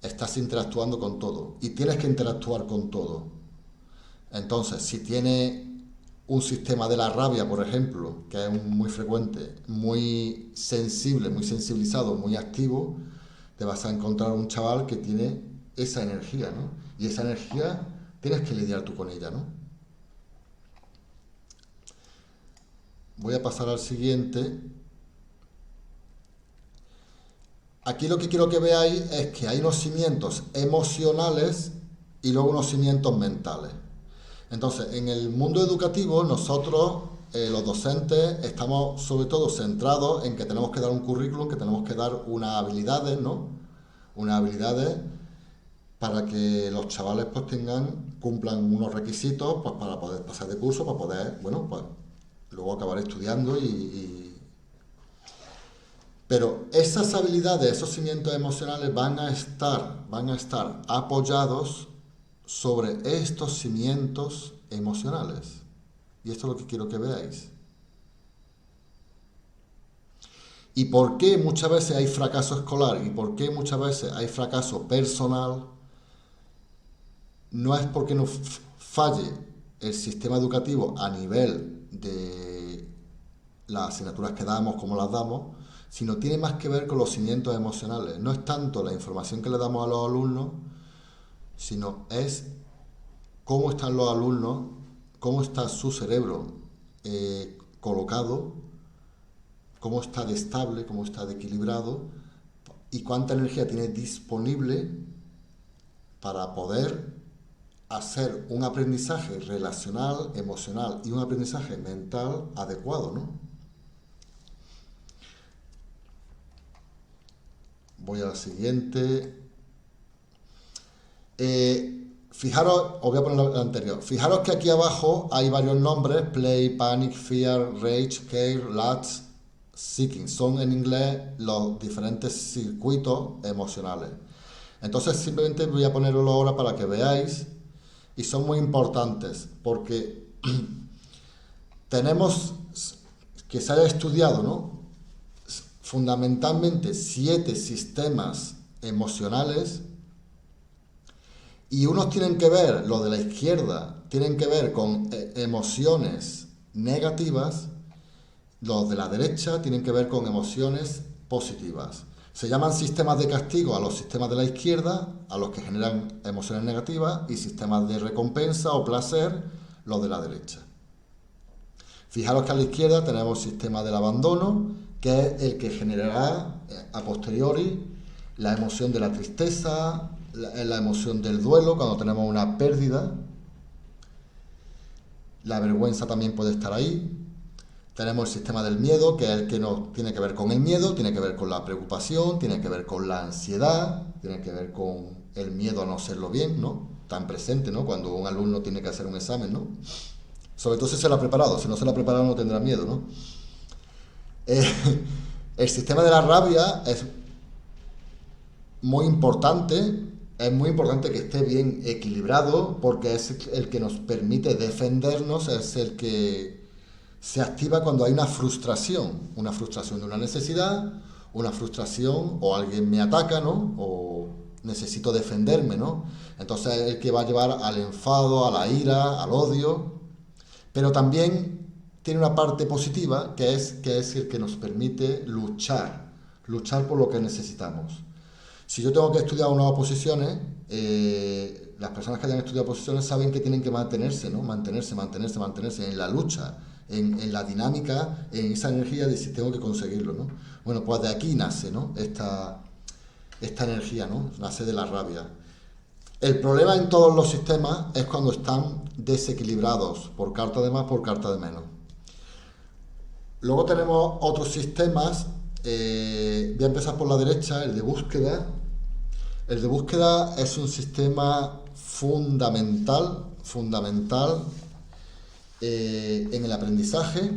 Estás interactuando con todo y tienes que interactuar con todo. Entonces, si tiene un sistema de la rabia, por ejemplo, que es muy frecuente, muy sensible, muy sensibilizado, muy activo, te vas a encontrar un chaval que tiene esa energía, ¿no? Y esa energía tienes que lidiar tú con ella, ¿no? Voy a pasar al siguiente. Aquí lo que quiero que veáis es que hay unos cimientos emocionales y luego unos cimientos mentales. Entonces, en el mundo educativo, nosotros, los docentes, estamos sobre todo centrados en que tenemos que dar un currículum, que tenemos que dar unas habilidades, ¿no? Unas habilidades para que los chavales pues cumplan unos requisitos pues, para poder pasar de curso, para poder, bueno, pues luego acabar estudiando Pero esas habilidades, esos cimientos emocionales van a estar apoyados sobre estos cimientos emocionales. Y esto es lo que quiero que veáis. ¿Y por qué muchas veces hay fracaso escolar y por qué muchas veces hay fracaso personal? No es porque nos falle el sistema educativo a nivel de las asignaturas que damos, cómo las damos, sino tiene más que ver con los cimientos emocionales. No es tanto la información que le damos a los alumnos, sino es cómo están los alumnos, cómo está su cerebro colocado, cómo está de estable, cómo está de equilibrado y cuánta energía tiene disponible para poder hacer un aprendizaje relacional, emocional y un aprendizaje mental adecuado, ¿no? Voy a la siguiente. Fijaros, os voy a poner la anterior. Fijaros que aquí abajo hay varios nombres: play, panic, fear, rage, care, lust, seeking. Son en inglés los diferentes circuitos emocionales. Entonces simplemente voy a ponerlo ahora para que veáis, y son muy importantes porque tenemos que se haya estudiado, ¿no?, fundamentalmente 7 sistemas emocionales, y unos tienen que ver, los de la izquierda, tienen que ver con emociones negativas, los de la derecha tienen que ver con emociones positivas. Se llaman sistemas de castigo a los sistemas de la izquierda, a los que generan emociones negativas, y sistemas de recompensa o placer, los de la derecha. Fijaros que a la izquierda tenemos el sistema del abandono, que es el que generará a posteriori la emoción de la tristeza, la emoción del duelo cuando tenemos una pérdida. La vergüenza también puede estar ahí. Tenemos el sistema del miedo, que es el que nos tiene que ver con el miedo, tiene que ver con la preocupación, tiene que ver con la ansiedad, tiene que ver con el miedo a no hacerlo bien, ¿no? Tan presente, ¿no?, cuando un alumno tiene que hacer un examen, ¿no? Sobre todo si se lo ha preparado. Si no se lo ha preparado no tendrá miedo, ¿no? El sistema de la rabia es muy importante. Es muy importante que esté bien equilibrado porque es el que nos permite defendernos, es el que se activa cuando hay una frustración de una necesidad, una frustración, o alguien me ataca, ¿no?, o necesito defenderme, ¿no? Entonces es el que va a llevar al enfado, a la ira, al odio, pero también tiene una parte positiva que es el que nos permite luchar por lo que necesitamos. Si yo tengo que estudiar unas oposiciones, las personas que hayan estudiado oposiciones saben que tienen que mantenerse, ¿no? Mantenerse en la lucha, en la dinámica, en esa energía de si tengo que conseguirlo, ¿no? Bueno, pues de aquí nace, ¿no?, esta energía, ¿no? Nace de la rabia. El problema en todos los sistemas es cuando están desequilibrados, por carta de más, por carta de menos. Luego tenemos otros sistemas. Voy a empezar por la derecha, el de búsqueda. El de búsqueda es un sistema fundamental en el aprendizaje.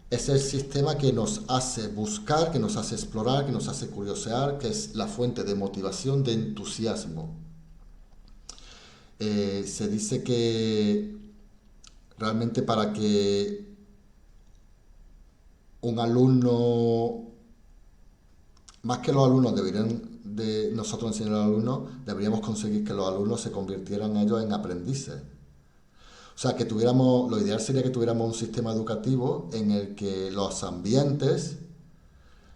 Es el sistema que nos hace buscar, que nos hace explorar, que nos hace curiosear, que es la fuente de motivación, de entusiasmo. Se dice que realmente para que un alumno, más que los alumnos deberían de nosotros enseñar a los alumnos, deberíamos conseguir que los alumnos se convirtieran ellos en aprendices. O sea, que tuviéramos, lo ideal sería que tuviéramos un sistema educativo en el que los ambientes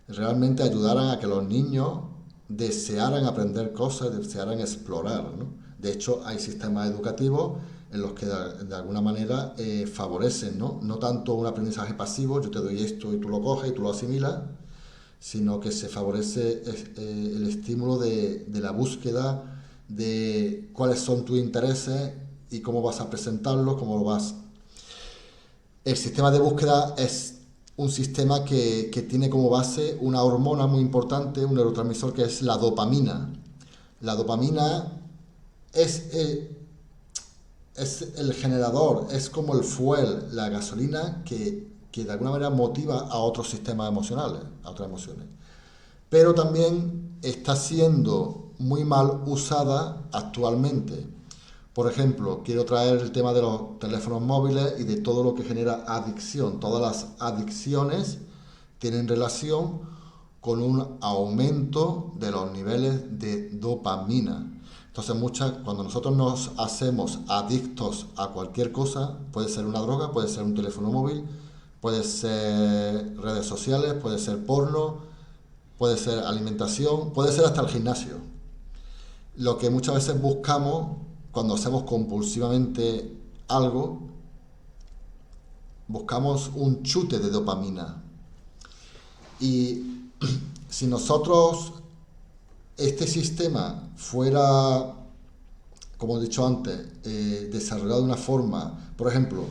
realmente ayudaran a que los niños desearan aprender cosas, desearan explorar, ¿no? De hecho, hay sistemas educativos en los que de alguna manera favorecen, ¿no?, no tanto un aprendizaje pasivo, yo te doy esto y tú lo coges y tú lo asimilas, sino que se favorece el estímulo de la búsqueda de cuáles son tus intereses y cómo vas a presentarlos, cómo lo vas. El sistema de búsqueda es un sistema que tiene como base una hormona muy importante, un neurotransmisor, que es la dopamina. La dopamina es el generador, es como el fuel, la gasolina que de alguna manera motiva a otros sistemas emocionales, a otras emociones. Pero también está siendo muy mal usada actualmente. Por ejemplo, quiero traer el tema de los teléfonos móviles y de todo lo que genera adicción. Todas las adicciones tienen relación con un aumento de los niveles de dopamina. Entonces, cuando nosotros nos hacemos adictos a cualquier cosa, puede ser una droga, puede ser un teléfono móvil, puede ser redes sociales, puede ser porno, puede ser alimentación, puede ser hasta el gimnasio. Lo que muchas veces buscamos cuando hacemos compulsivamente algo, buscamos un chute de dopamina. Y si nosotros, este sistema fuera, como he dicho antes, desarrollado de una forma, por ejemplo,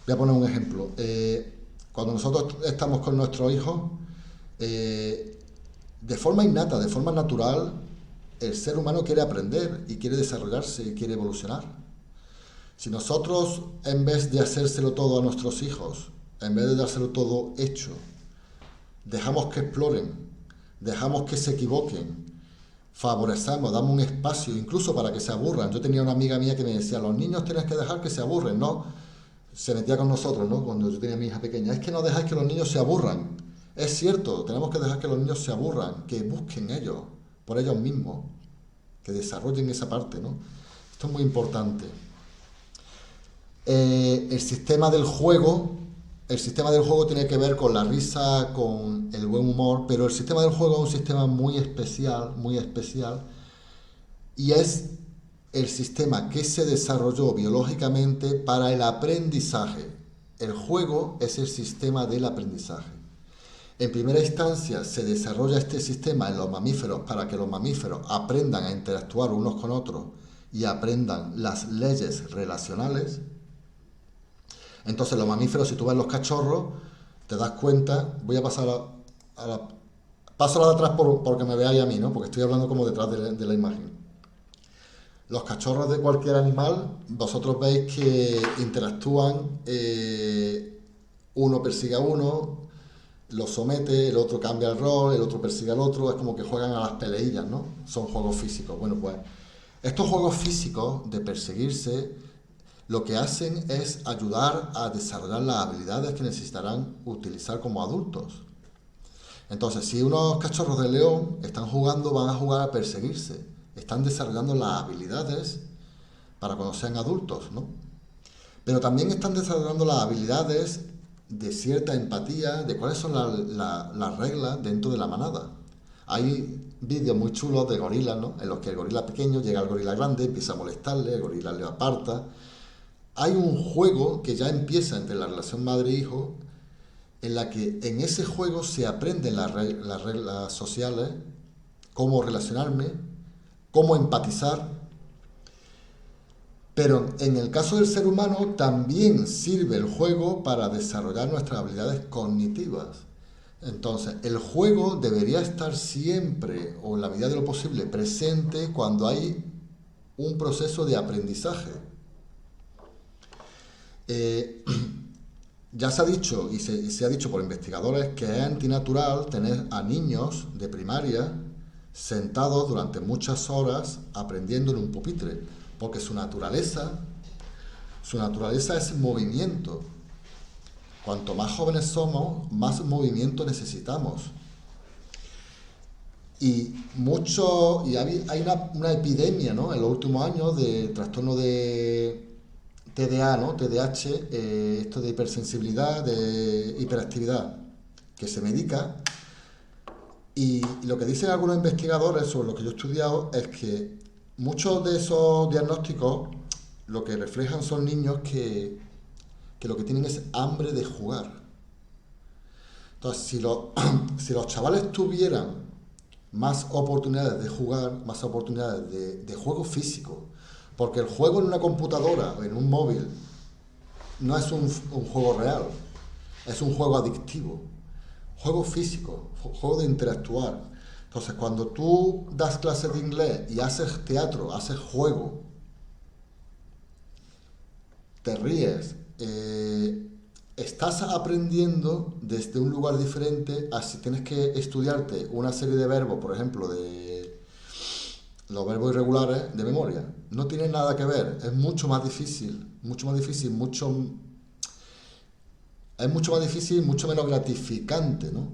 voy a poner un ejemplo, cuando nosotros estamos con nuestros hijos, de forma innata, de forma natural, el ser humano quiere aprender y quiere desarrollarse y quiere evolucionar. Si nosotros, en vez de hacérselo todo a nuestros hijos, en vez de dárselo todo hecho, dejamos que exploren, dejamos que se equivoquen, favorecemos, damos un espacio incluso para que se aburran. Yo tenía una amiga mía que me decía, los niños tienes que dejar que se aburren, ¿no? Se metía con nosotros, ¿no? Cuando yo tenía a mi hija pequeña, es que no dejáis que los niños se aburran. Es cierto, tenemos que dejar que los niños se aburran, que busquen ellos, por ellos mismos, que desarrollen esa parte, ¿no? Esto es muy importante. El sistema del juego tiene que ver con la risa, con el buen humor, pero el sistema del juego es un sistema muy especial, y es el sistema que se desarrolló biológicamente para el aprendizaje. El juego es el sistema del aprendizaje. En primera instancia se desarrolla este sistema en los mamíferos para que los mamíferos aprendan a interactuar unos con otros y aprendan las leyes relacionales. Entonces los mamíferos, si tú ves los cachorros, te das cuenta, voy a pasar paso a la de atrás porque me veáis a mí, ¿no? Porque estoy hablando como detrás de la imagen. Los cachorros de cualquier animal, vosotros veis que interactúan, uno persigue a uno, lo somete, el otro cambia el rol, el otro persigue al otro, es como que juegan a las peleillas, ¿no? Son juegos físicos. Bueno, pues estos juegos físicos de perseguirse, lo que hacen es ayudar a desarrollar las habilidades que necesitarán utilizar como adultos. Entonces, si unos cachorros de león están jugando, van a jugar a perseguirse. Están desarrollando las habilidades para cuando sean adultos, ¿no? Pero también están desarrollando las habilidades de cierta empatía, de cuáles son las reglas dentro de la manada. Hay vídeos muy chulos de gorilas, ¿no? En los que el gorila pequeño llega al gorila grande, empieza a molestarle, el gorila le aparta. Hay un juego que ya empieza entre la relación madre-hijo, en la que en ese juego se aprenden las reglas sociales, cómo relacionarme, cómo empatizar. Pero en el caso del ser humano también sirve el juego para desarrollar nuestras habilidades cognitivas. Entonces, el juego debería estar siempre, o en la medida de lo posible, presente cuando hay un proceso de aprendizaje. Ya se ha dicho, y se ha dicho por investigadores, que es antinatural tener a niños de primaria sentados durante muchas horas aprendiendo en un pupitre, porque su naturaleza es movimiento. Cuanto más jóvenes somos, más movimiento necesitamos. Y hay una epidemia, ¿no?, en los últimos años de trastorno de TDA, ¿no? TDAH, esto de hipersensibilidad, de hiperactividad, que se medica. Y lo que dicen algunos investigadores sobre lo que yo he estudiado es que muchos de esos diagnósticos lo que reflejan son niños que lo que tienen es hambre de jugar. Entonces, si los chavales tuvieran más oportunidades de jugar, más oportunidades de juego físico, porque el juego en una computadora o en un móvil no es un juego real, es un juego adictivo, juego físico, juego de interactuar. Entonces, cuando tú das clases de inglés y haces teatro, haces juego, te ríes, estás aprendiendo desde un lugar diferente a si tienes que estudiarte una serie de verbos, por ejemplo, de los verbos irregulares de memoria. No tiene nada que ver, es mucho más difícil, mucho menos gratificante, ¿no?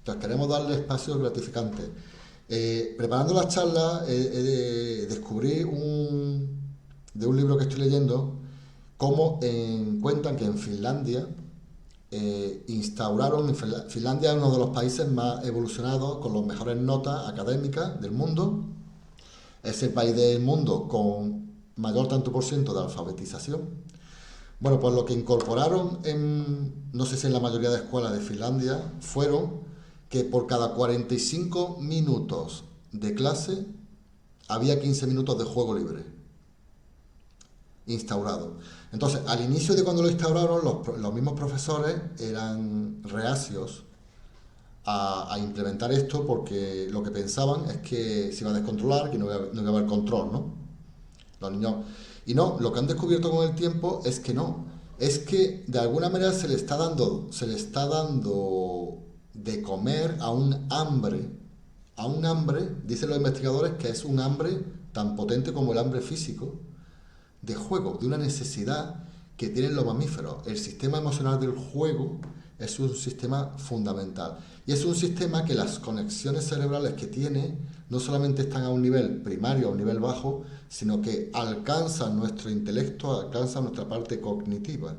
Entonces queremos darle espacios gratificantes. Preparando la charla, descubrí de un libro que estoy leyendo cómo cuentan que en Finlandia Finlandia es uno de los países más evolucionados, con las mejores notas académicas del mundo. Es el país del mundo con mayor tanto por ciento de alfabetización. Bueno, pues lo que incorporaron no sé si en la mayoría de escuelas de Finlandia, fueron que por cada 45 minutos de clase había 15 minutos de juego libre instaurado. Entonces, al inicio de cuando lo instauraron, los mismos profesores eran reacios a implementar esto porque lo que pensaban es que se iba a descontrolar, que no iba a haber control, ¿no? Los niños. Y no, lo que han descubierto con el tiempo es que no. Es que de alguna manera se le está dando de comer a un hambre, dicen los investigadores, que es un hambre tan potente como el hambre físico, de juego, de una necesidad que tienen los mamíferos. El sistema emocional del juego es un sistema fundamental. Y es un sistema que las conexiones cerebrales que tiene no solamente están a un nivel primario, a un nivel bajo, sino que alcanzan nuestro intelecto, alcanzan nuestra parte cognitiva.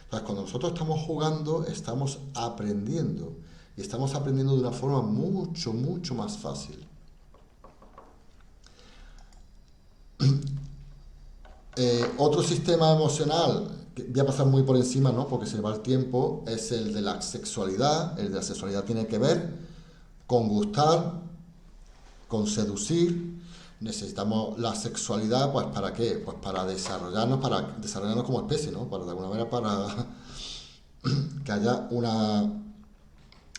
Entonces, cuando nosotros estamos jugando, estamos aprendiendo. Y estamos aprendiendo de una forma mucho, mucho más fácil. Otro sistema emocional, que voy a pasar muy por encima, ¿no? Porque se va el tiempo, es el de la sexualidad. El de la sexualidad tiene que ver con gustar, con seducir. Necesitamos la sexualidad, pues ¿para qué? Pues para desarrollarnos como especie, ¿no? Para de alguna manera para que haya una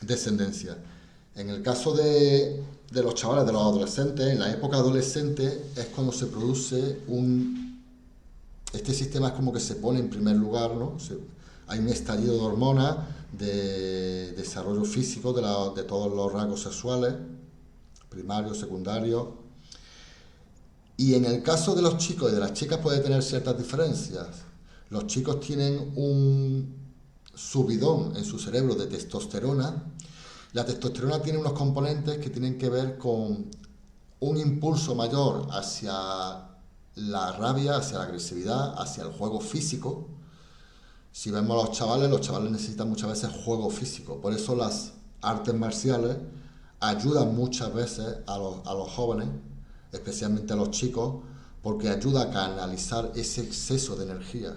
descendencia. En el caso de los chavales, de los adolescentes, en la época adolescente es cuando se produce este sistema es como que se pone en primer lugar, ¿no? Hay un estallido de hormonas, de desarrollo físico de todos los rasgos sexuales, primarios, secundarios. Y en el caso de los chicos y de las chicas puede tener ciertas diferencias. Los chicos tienen un subidón en su cerebro de testosterona. La testosterona tiene unos componentes que tienen que ver con un impulso mayor hacia la rabia, hacia la agresividad, hacia el juego físico. Si vemos a los chavales necesitan muchas veces juego físico. Por eso las artes marciales ayudan muchas veces a los jóvenes, especialmente a los chicos, porque ayuda a canalizar ese exceso de energía.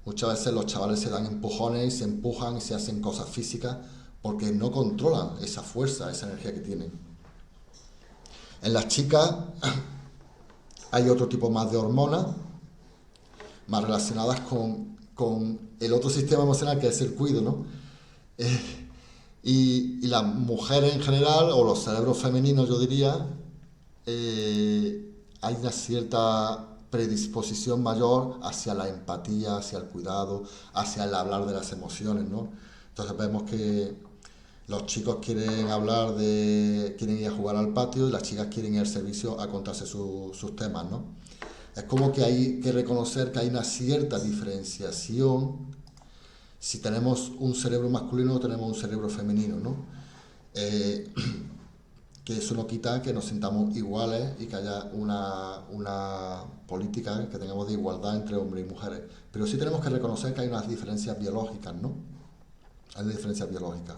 Muchas veces los chavales se dan empujones y se empujan y se hacen cosas físicas porque no controlan esa fuerza, esa energía que tienen. En las chicas hay otro tipo más de hormonas, más relacionadas con el otro sistema emocional que es el cuido, ¿no? Y las mujeres en general, o los cerebros femeninos, yo diría, hay una cierta predisposición mayor hacia la empatía, hacia el cuidado, hacia el hablar de las emociones, ¿no? Entonces vemos que los chicos quieren quieren ir a jugar al patio y las chicas quieren ir al servicio a contarse sus temas, ¿no? Es como que hay que reconocer que hay una cierta diferenciación si tenemos un cerebro masculino o tenemos un cerebro femenino, ¿no? Que eso no quita que nos sintamos iguales y que haya una política que tengamos de igualdad entre hombres y mujeres. Pero sí tenemos que reconocer que hay unas diferencias biológicas, ¿no? Hay diferencias biológicas.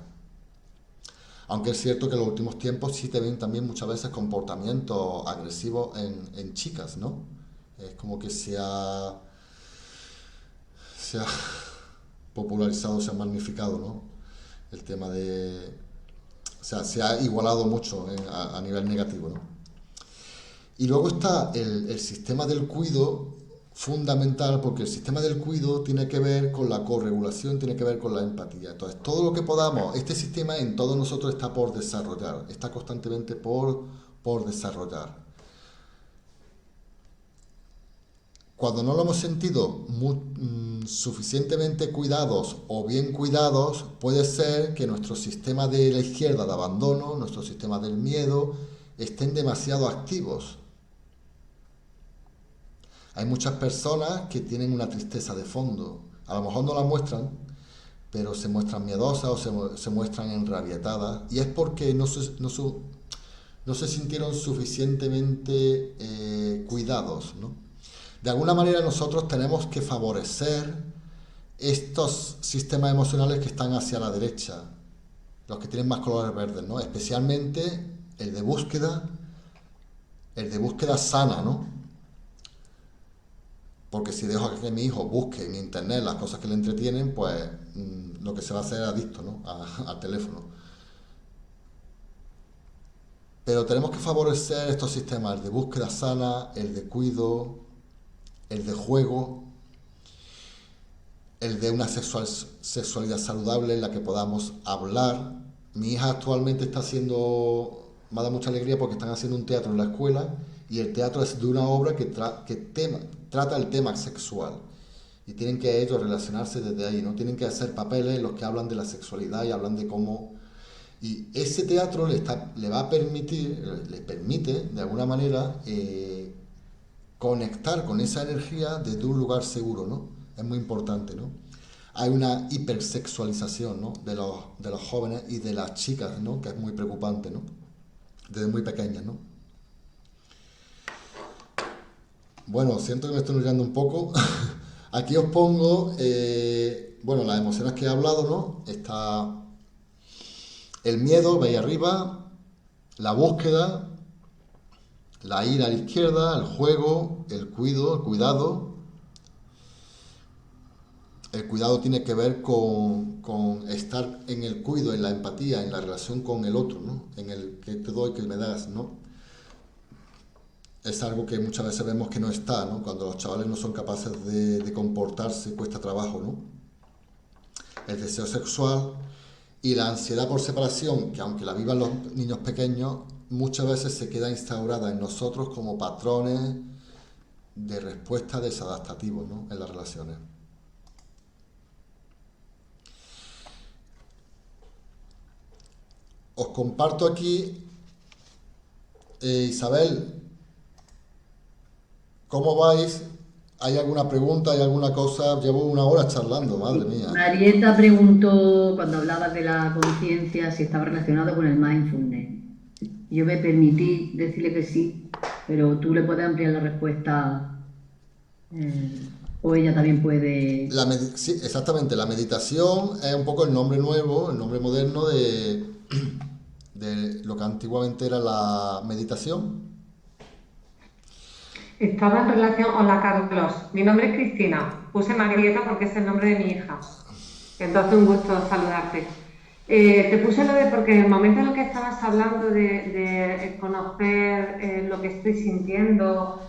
Aunque es cierto que en los últimos tiempos sí te ven también muchas veces comportamientos agresivos en chicas, ¿no? Es como que se ha popularizado, se ha magnificado, ¿no? El tema o sea, se ha igualado mucho a nivel negativo, ¿no? Y luego está el sistema del cuido fundamental, porque el sistema del cuido tiene que ver con la corregulación, tiene que ver con la empatía. Entonces, todo lo que podamos, este sistema en todos nosotros está por desarrollar, está constantemente por desarrollar. Cuando no lo hemos sentido suficientemente cuidados o bien cuidados, puede ser que nuestro sistema de la izquierda de abandono, nuestro sistema del miedo, estén demasiado activos. Hay muchas personas que tienen una tristeza de fondo. A lo mejor no la muestran, pero se muestran miedosas o se muestran enrabietadas, y es porque no se sintieron suficientemente cuidados, ¿no? De alguna manera nosotros tenemos que favorecer estos sistemas emocionales que están hacia la derecha, los que tienen más colores verdes, ¿no? Especialmente el de búsqueda sana, ¿no? Porque si dejo que mi hijo busque en internet las cosas que le entretienen, pues lo que se va a hacer es adicto, ¿no? Al teléfono. Pero tenemos que favorecer estos sistemas, el de búsqueda sana, el de cuido, el de juego, el de una sexualidad saludable en la que podamos hablar. Mi hija actualmente me da mucha alegría porque están haciendo un teatro en la escuela, y el teatro es de una obra que trata el tema sexual. Y tienen que ellos relacionarse desde ahí, ¿no? Tienen que hacer papeles en los que hablan de la sexualidad y hablan de cómo... Y ese teatro le va a permitir, le permite de alguna manera conectar con esa energía desde un lugar seguro, ¿no? Es muy importante, ¿no? Hay una hipersexualización, ¿no? de los jóvenes y de las chicas, ¿no? Que es muy preocupante, ¿no? Desde muy pequeñas, ¿no? Bueno, siento que me estoy enrollando un poco. Aquí os pongo, bueno, las emociones que he hablado, ¿no? Está el miedo, veis arriba, la búsqueda, la ira a la izquierda, el juego, el cuidado. El cuidado tiene que ver con estar en el cuido, en la empatía, en la relación con el otro, ¿no? En el que te doy, que me das, ¿no? Es algo que muchas veces vemos que no está, ¿no? Cuando los chavales no son capaces de comportarse, cuesta trabajo, ¿no? El deseo sexual y la ansiedad por separación, que aunque la vivan los niños pequeños, muchas veces se queda instaurada en nosotros como patrones de respuesta desadaptativos, ¿no? En las relaciones. Os comparto aquí, Isabel, ¿cómo vais? ¿Hay alguna pregunta? ¿Hay alguna cosa? Llevo una hora charlando, madre Sí. mía. Marieta preguntó cuando hablabas de la conciencia si estaba relacionado con el mindfulness. Yo me permití decirle que sí, pero tú le puedes ampliar la respuesta, o ella también puede. Sí, exactamente, la meditación es un poco el nombre nuevo, el nombre moderno de lo que antiguamente era la meditación. Estaba en relación, hola Carlos, mi nombre es Cristina, puse Marieta porque es el nombre de mi hija, entonces un gusto saludarte. Te puse lo de porque en el momento en el que estabas hablando de conocer lo que estoy sintiendo,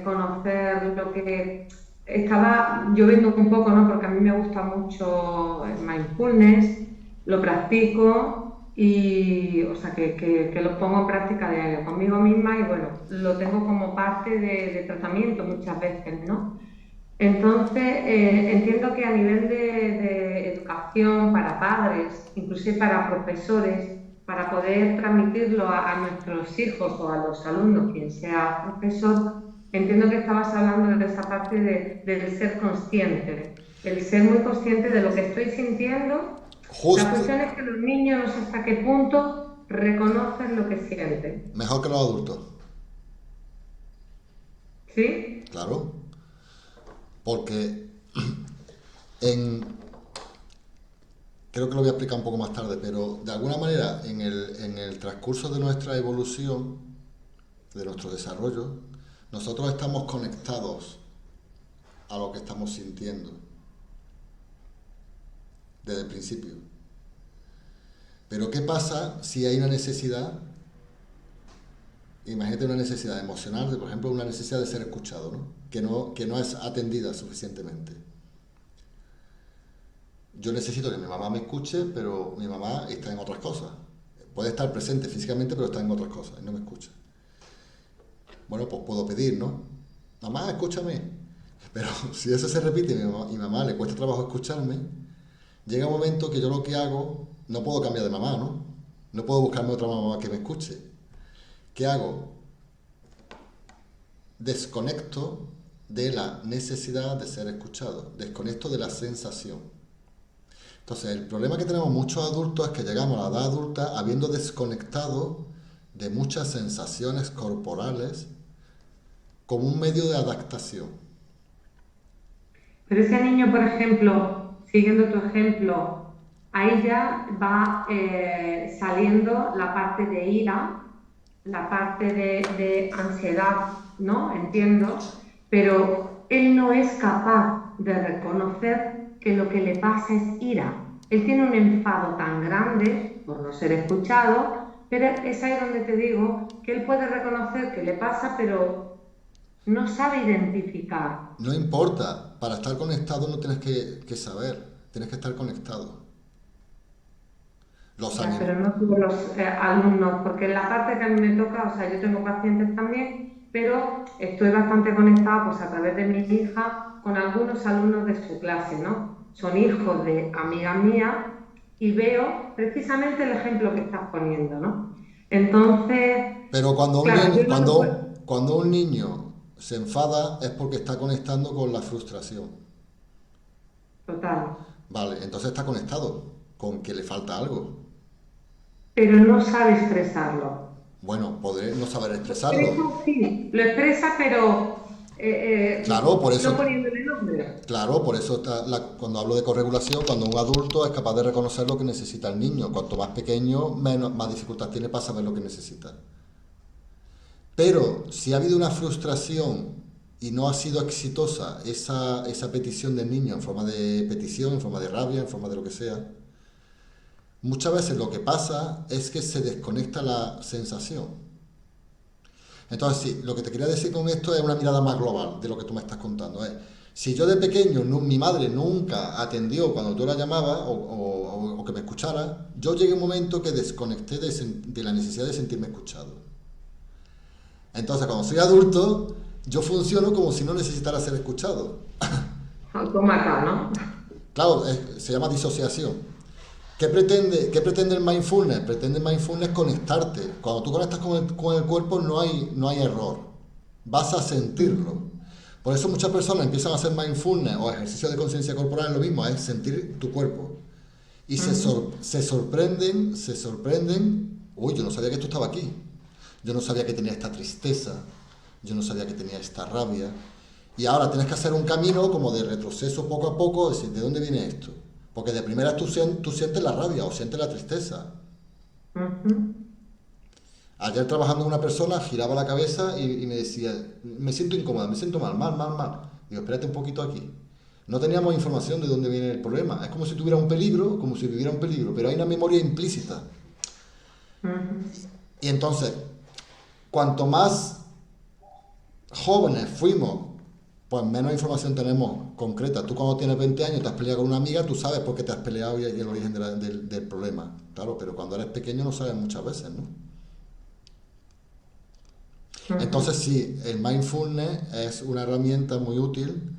conocer lo que estaba yo viendo un poco, ¿no? Porque a mí me gusta mucho el mindfulness, lo practico y, o sea, que lo pongo en práctica diario conmigo misma y bueno, lo tengo como parte de tratamiento muchas veces, ¿no? Entonces, entiendo que a nivel de educación para padres, inclusive para profesores, para poder transmitirlo a nuestros hijos o a los alumnos, quien sea profesor, entiendo que estabas hablando de esa parte del ser consciente, el ser muy consciente de lo que estoy sintiendo. La Justo, cuestión es que los niños no sé hasta qué punto reconocen lo que sienten, mejor que los adultos, ¿sí? claro, porque en, creo que lo voy a explicar un poco más tarde, pero de alguna manera en el transcurso de nuestra evolución, de nuestro desarrollo, nosotros estamos conectados a lo que estamos sintiendo desde el principio. Pero ¿qué pasa si hay una necesidad? Imagínate una necesidad emocional, por ejemplo, una necesidad de ser escuchado, ¿no? Que no es atendida suficientemente. Yo necesito que mi mamá me escuche, pero mi mamá está en otras cosas. Puede estar presente físicamente, pero está en otras cosas y no me escucha. Bueno, pues puedo pedir, ¿no? Mamá, escúchame. Pero si eso se repite y mi mamá le cuesta trabajo escucharme, llega un momento que yo lo que hago, no puedo cambiar de mamá, ¿no? No puedo buscarme otra mamá que me escuche. ¿Qué hago? Desconecto de la necesidad de ser escuchado, desconecto de la sensación. Entonces, el problema que tenemos muchos adultos es que llegamos a la edad adulta habiendo desconectado de muchas sensaciones corporales como un medio de adaptación. Pero ese niño, por ejemplo, siguiendo tu ejemplo, ahí ya va saliendo la parte de ira, la parte de ansiedad, ¿no? Entiendo, pero él no es capaz de reconocer que lo que le pasa es ira. Él tiene un enfado tan grande por no ser escuchado, pero es ahí donde te digo que él puede reconocer que le pasa, pero no sabe identificar. No importa, para estar conectado no tienes que saber, tienes que estar conectado. Los Ya, anim- pero no todos los alumnos, porque en la parte que a mí me toca, o sea, yo tengo pacientes también, pero estoy bastante conectada pues a través de mi hija con algunos alumnos de su clase, ¿no? Son hijos de amigas mías y veo precisamente el ejemplo que estás poniendo, ¿no? Entonces, Pero claro, yo no lo puedo... cuando un niño se enfada es porque está conectando con la frustración. Total. Vale, entonces está conectado con que le falta algo. Pero no sabe expresarlo. Bueno, podré no saber expresarlo. Expresa, sí, lo expresa, pero Claro, por no eso, poniéndole nombre. claro, por eso cuando hablo de corregulación, cuando un adulto es capaz de reconocer lo que necesita el niño. Cuanto más pequeño, más dificultad tiene para saber lo que necesita. Pero si ha habido una frustración y no ha sido exitosa esa petición del niño en forma de petición, en forma de rabia, en forma de lo que sea, muchas veces lo que pasa es que se desconecta la sensación. Entonces, sí, lo que te quería decir con esto es una mirada más global de lo que tú me estás contando. Si yo de pequeño, mi madre nunca atendió cuando tú la llamabas o que me escuchara, yo llegué a un momento que desconecté de la necesidad de sentirme escuchado. Entonces, cuando soy adulto, yo funciono como si no necesitara ser escuchado. Autómata, ¿no? Claro, se llama disociación. Qué pretende el mindfulness? Pretende el mindfulness conectarte. Cuando tú conectas con el cuerpo no hay error. Vas a sentirlo. Por eso muchas personas empiezan a hacer mindfulness o ejercicio de conciencia corporal, lo mismo, es sentir tu cuerpo. Y se sorprenden, uy, yo no sabía que esto estaba aquí. Yo no sabía que tenía esta tristeza. Yo no sabía que tenía esta rabia. Y ahora tienes que hacer un camino como de retroceso poco a poco, decir, ¿de dónde viene esto? Porque de primera tú sientes la rabia o sientes la tristeza. Ayer trabajando con una persona, giraba la cabeza y me decía, me siento incómoda, me siento mal. Digo, espérate un poquito aquí. No teníamos información de dónde viene el problema. Es como si tuviera un peligro, como si viviera un peligro, pero hay una memoria implícita. Y entonces, cuanto más jóvenes fuimos, pues menos información tenemos concreta. Tú cuando tienes 20 años te has peleado con una amiga, tú sabes por qué te has peleado y el origen del problema. Claro, pero cuando eres pequeño no sabes muchas veces, ¿no? Entonces sí, el mindfulness es una herramienta muy útil,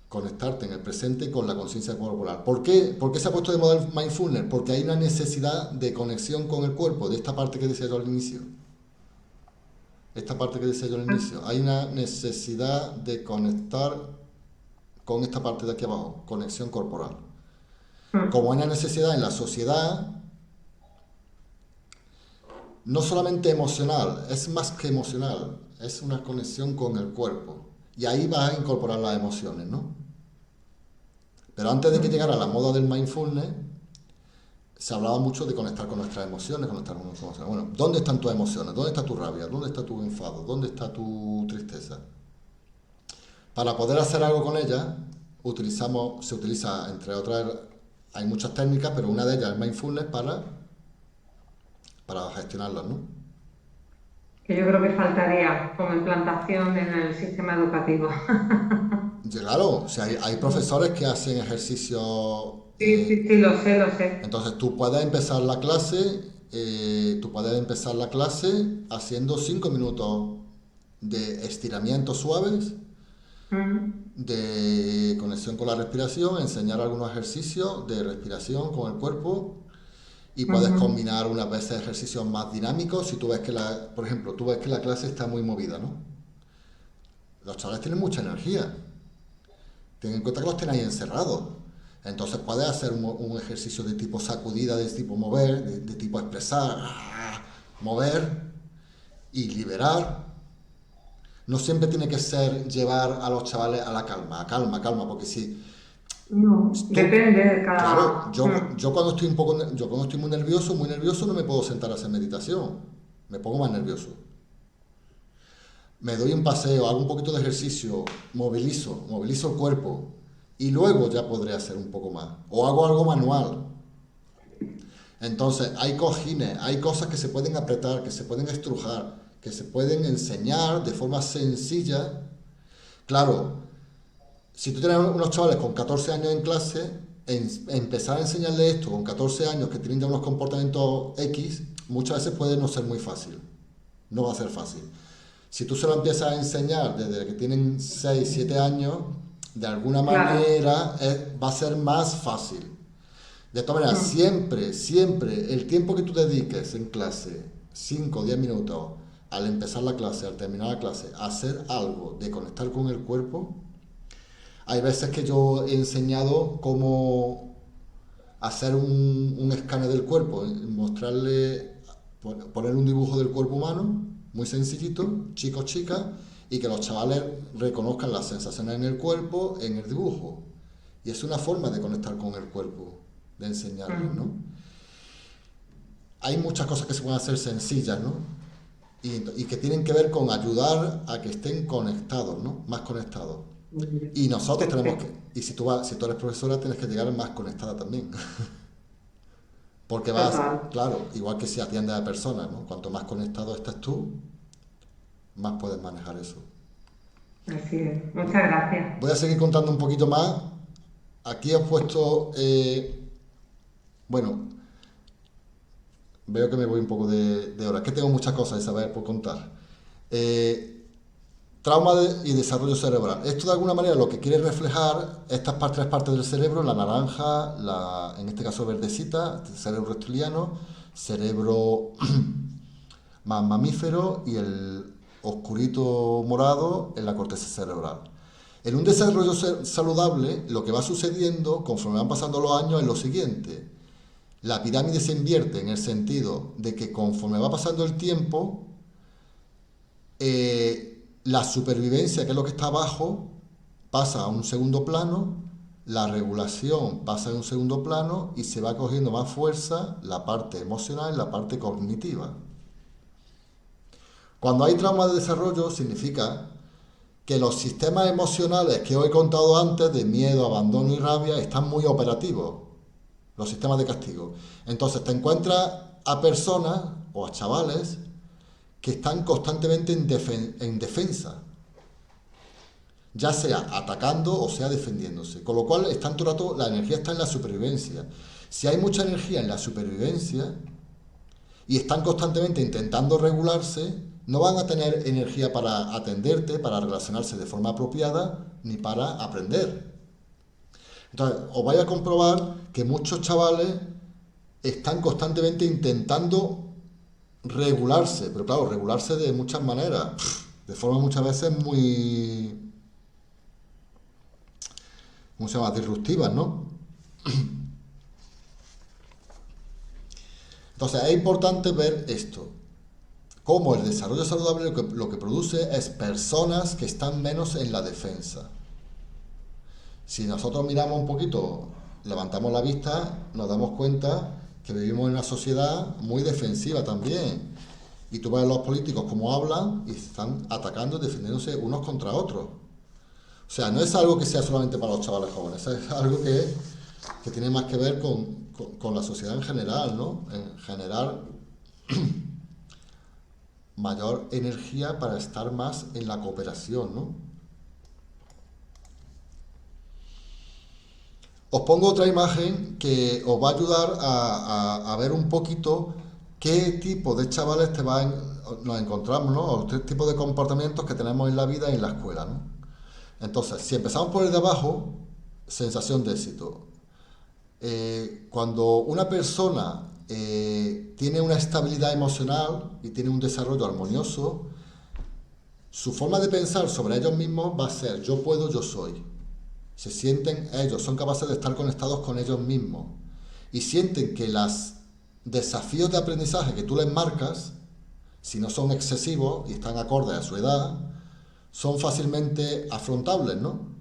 conectarte en el presente con la conciencia corporal. ¿Por qué se ha puesto de moda el mindfulness? Porque hay una necesidad de conexión con el cuerpo, de esta parte que decía yo al inicio. Hay una necesidad de conectar con esta parte de aquí abajo, conexión corporal. Como hay una necesidad en la sociedad, no solamente emocional, es más que emocional, es una conexión con el cuerpo. Y ahí vas a incorporar las emociones, ¿no? Pero antes de que llegara la moda del mindfulness, se hablaba mucho de conectar con nuestras emociones, conectar con nuestras emociones. Bueno, ¿dónde están tus emociones? ¿Dónde está tu rabia? ¿Dónde está tu enfado? ¿Dónde está tu tristeza? Para poder hacer algo con ellas, se utiliza, entre otras, hay muchas técnicas, pero una de ellas es mindfulness para gestionarlas, ¿no? Que yo creo que faltaría como implantación en el sistema educativo. Claro, o sea, hay profesores que hacen ejercicios. Sí, lo sé. Entonces tú puedes empezar la clase, haciendo 5 minutos de estiramientos suaves, de conexión con la respiración, enseñar algunos ejercicios de respiración con el cuerpo y puedes combinar unas veces ejercicios más dinámicos. Si tú ves por ejemplo, tú ves que la clase está muy movida, ¿no? Los chavales tienen mucha energía. Ten en cuenta que los tienen ahí encerrados. Entonces puedes hacer un ejercicio de tipo sacudida, de tipo mover, de tipo expresar, mover y liberar. No siempre tiene que ser llevar a los chavales a la calma, calma, porque si No, depende de claro, cada... yo cuando estoy yo cuando estoy muy nervioso no me puedo sentar a hacer meditación, me pongo más nervioso. Me doy un paseo, hago un poquito de ejercicio, movilizo el cuerpo y luego ya podré hacer un poco más. O hago algo manual. Entonces, hay cojines, hay cosas que se pueden apretar, que se pueden estrujar, que se pueden enseñar de forma sencilla. Claro, si tú tienes unos chavales con 14 años en clase, empezar a enseñarles esto con 14 años que tienen ya unos comportamientos X, muchas veces puede no ser muy fácil. No va a ser fácil. Si tú se lo empiezas a enseñar desde que tienen 6, 7 años, de alguna Claro. manera va a ser más fácil. De todas maneras, siempre, el tiempo que tú dediques en clase, 5 o 10 minutos, al empezar la clase, al terminar la clase, a hacer algo de conectar con el cuerpo, hay veces que yo he enseñado cómo hacer un escáner del cuerpo, mostrarle, poner un dibujo del cuerpo humano, muy sencillito, chicos, chicas, y que los chavales reconozcan las sensaciones en el cuerpo, en el dibujo. Y es una forma de conectar con el cuerpo, de enseñarles, ¿no? Hay muchas cosas que se pueden hacer sencillas, ¿no? Y que tienen que ver con ayudar a que estén conectados, ¿no? Más conectados. Y nosotros tenemos que, y si tú eres profesora, tienes que llegar más conectada también. Porque vas, Total. claro, igual que si atiendes a personas, ¿no? Cuanto más conectado estés tú, más puedes manejar eso. Así es. Muchas gracias. Voy a seguir contando un poquito más. Aquí he puesto, bueno, veo que me voy un poco de hora. Es que tengo muchas cosas, Isabel, por contar. Trauma y desarrollo cerebral. Esto de alguna manera lo que quiere reflejar estas tres partes del cerebro, la naranja, en este caso verdecita, cerebro reptiliano, cerebro más mamífero y el oscurito morado en la corteza cerebral. En un desarrollo saludable, lo que va sucediendo conforme van pasando los años es lo siguiente. La pirámide se invierte en el sentido de que conforme va pasando el tiempo, la supervivencia, que es lo que está abajo, pasa a un segundo plano, la regulación pasa a un segundo plano y se va cogiendo más fuerza la parte emocional y la parte cognitiva. Cuando hay trauma de desarrollo significa que los sistemas emocionales que os he contado antes, de miedo, abandono y rabia, están muy operativos, los sistemas de castigo. Entonces te encuentras a personas o a chavales que están constantemente en defensa, ya sea atacando o sea defendiéndose, con lo cual están todo el rato, la energía está en la supervivencia. Si hay mucha energía en la supervivencia y están constantemente intentando regularse, no van a tener energía para atenderte, para relacionarse de forma apropiada, ni para aprender. Entonces, os vais a comprobar que muchos chavales están constantemente intentando regularse, pero claro, regularse de muchas maneras, de forma muchas veces muy, ¿cómo se llama?, disruptivas, ¿no? Entonces es importante ver esto, cómo el desarrollo saludable lo que produce es personas que están menos en la defensa. Si nosotros miramos un poquito, levantamos la vista, nos damos cuenta que vivimos en una sociedad muy defensiva también. Y tú ves a los políticos cómo hablan y están atacando y defendiéndose unos contra otros. O sea, no es algo que sea solamente para los chavales jóvenes, es algo que tiene más que ver con la sociedad en general, ¿no? En generar mayor energía para estar más en la cooperación, ¿no? Os pongo otra imagen que os va a ayudar a ver un poquito qué tipo de chavales nos encontramos, ¿no? O qué tipo de comportamientos que tenemos en la vida y en la escuela, ¿no? Entonces, si empezamos por el de abajo, sensación de éxito. Cuando una persona tiene una estabilidad emocional y tiene un desarrollo armonioso, su forma de pensar sobre ellos mismos va a ser yo puedo, yo soy. Se sienten ellos, son capaces de estar conectados con ellos mismos y sienten que los desafíos de aprendizaje que tú les marcas, si no son excesivos y están acordes a su edad, son fácilmente afrontables, ¿no?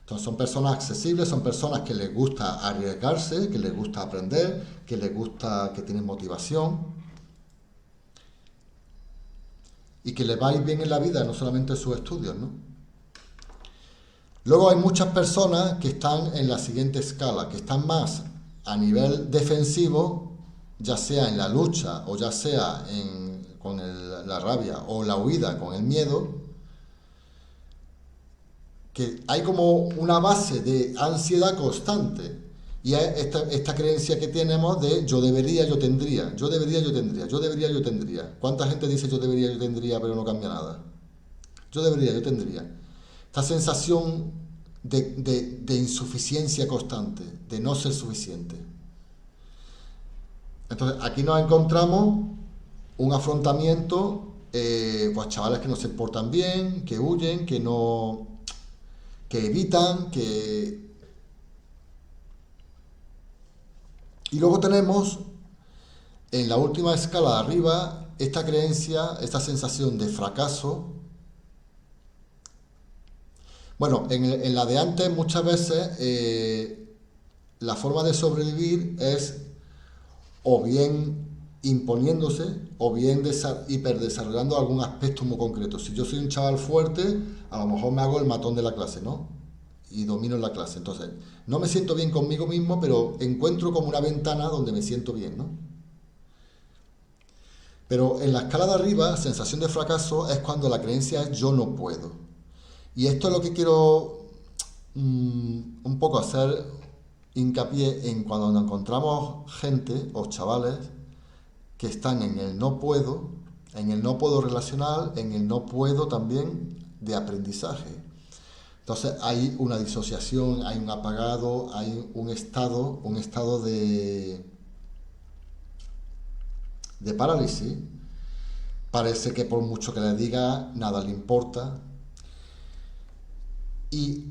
Entonces son personas accesibles, son personas que les gusta arriesgarse, que les gusta aprender, que les gusta, que tienen motivación y que les va a ir bien en la vida, no solamente en sus estudios, ¿no? Luego hay muchas personas que están en la siguiente escala, que están más a nivel defensivo, ya sea en la lucha o ya sea con la rabia o la huida con el miedo, que hay como una base de ansiedad constante y esta creencia que tenemos de yo debería, yo tendría, yo debería, yo tendría, yo debería, yo tendría. ¿Cuánta gente dice yo debería, yo tendría, pero no cambia nada? Yo debería, yo tendría. Esta sensación de insuficiencia constante, de no ser suficiente. Entonces aquí nos encontramos un afrontamiento, pues chavales que no se portan bien, que huyen, que evitan, Y luego tenemos en la última escala de arriba esta creencia, esta sensación de fracaso. Bueno, en la de antes muchas veces la forma de sobrevivir es o bien imponiéndose o bien hiperdesarrollando algún aspecto muy concreto. Si yo soy un chaval fuerte, a lo mejor me hago el matón de la clase, ¿no? Y domino en la clase. Entonces, no me siento bien conmigo mismo, pero encuentro como una ventana donde me siento bien, ¿no? Pero en la escala de arriba, sensación de fracaso es cuando la creencia es yo no puedo. Y esto es lo que quiero un poco hacer hincapié en cuando nos encontramos gente o chavales que están en el no puedo relacional, en el no puedo también de aprendizaje. Entonces hay una disociación, hay un apagado, hay un estado de parálisis. Parece que por mucho que le diga, nada le importa. Y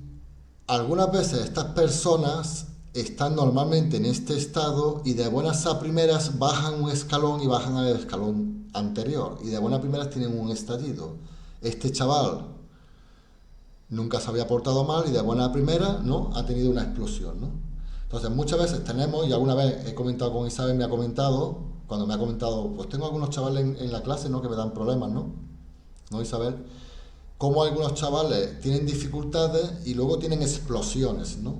algunas veces estas personas están normalmente en este estado y de buenas a primeras bajan un escalón y bajan al escalón anterior. Y de buenas a primeras tienen un estallido. Este chaval nunca se había portado mal y de buena primera, ¿no?, ha tenido una explosión, ¿no? Entonces muchas veces tenemos, y alguna vez he comentado con Isabel, cuando me ha comentado, pues tengo algunos chavales en la clase, ¿no?, que me dan problemas, ¿no, Isabel? Como algunos chavales tienen dificultades y luego tienen explosiones, ¿no?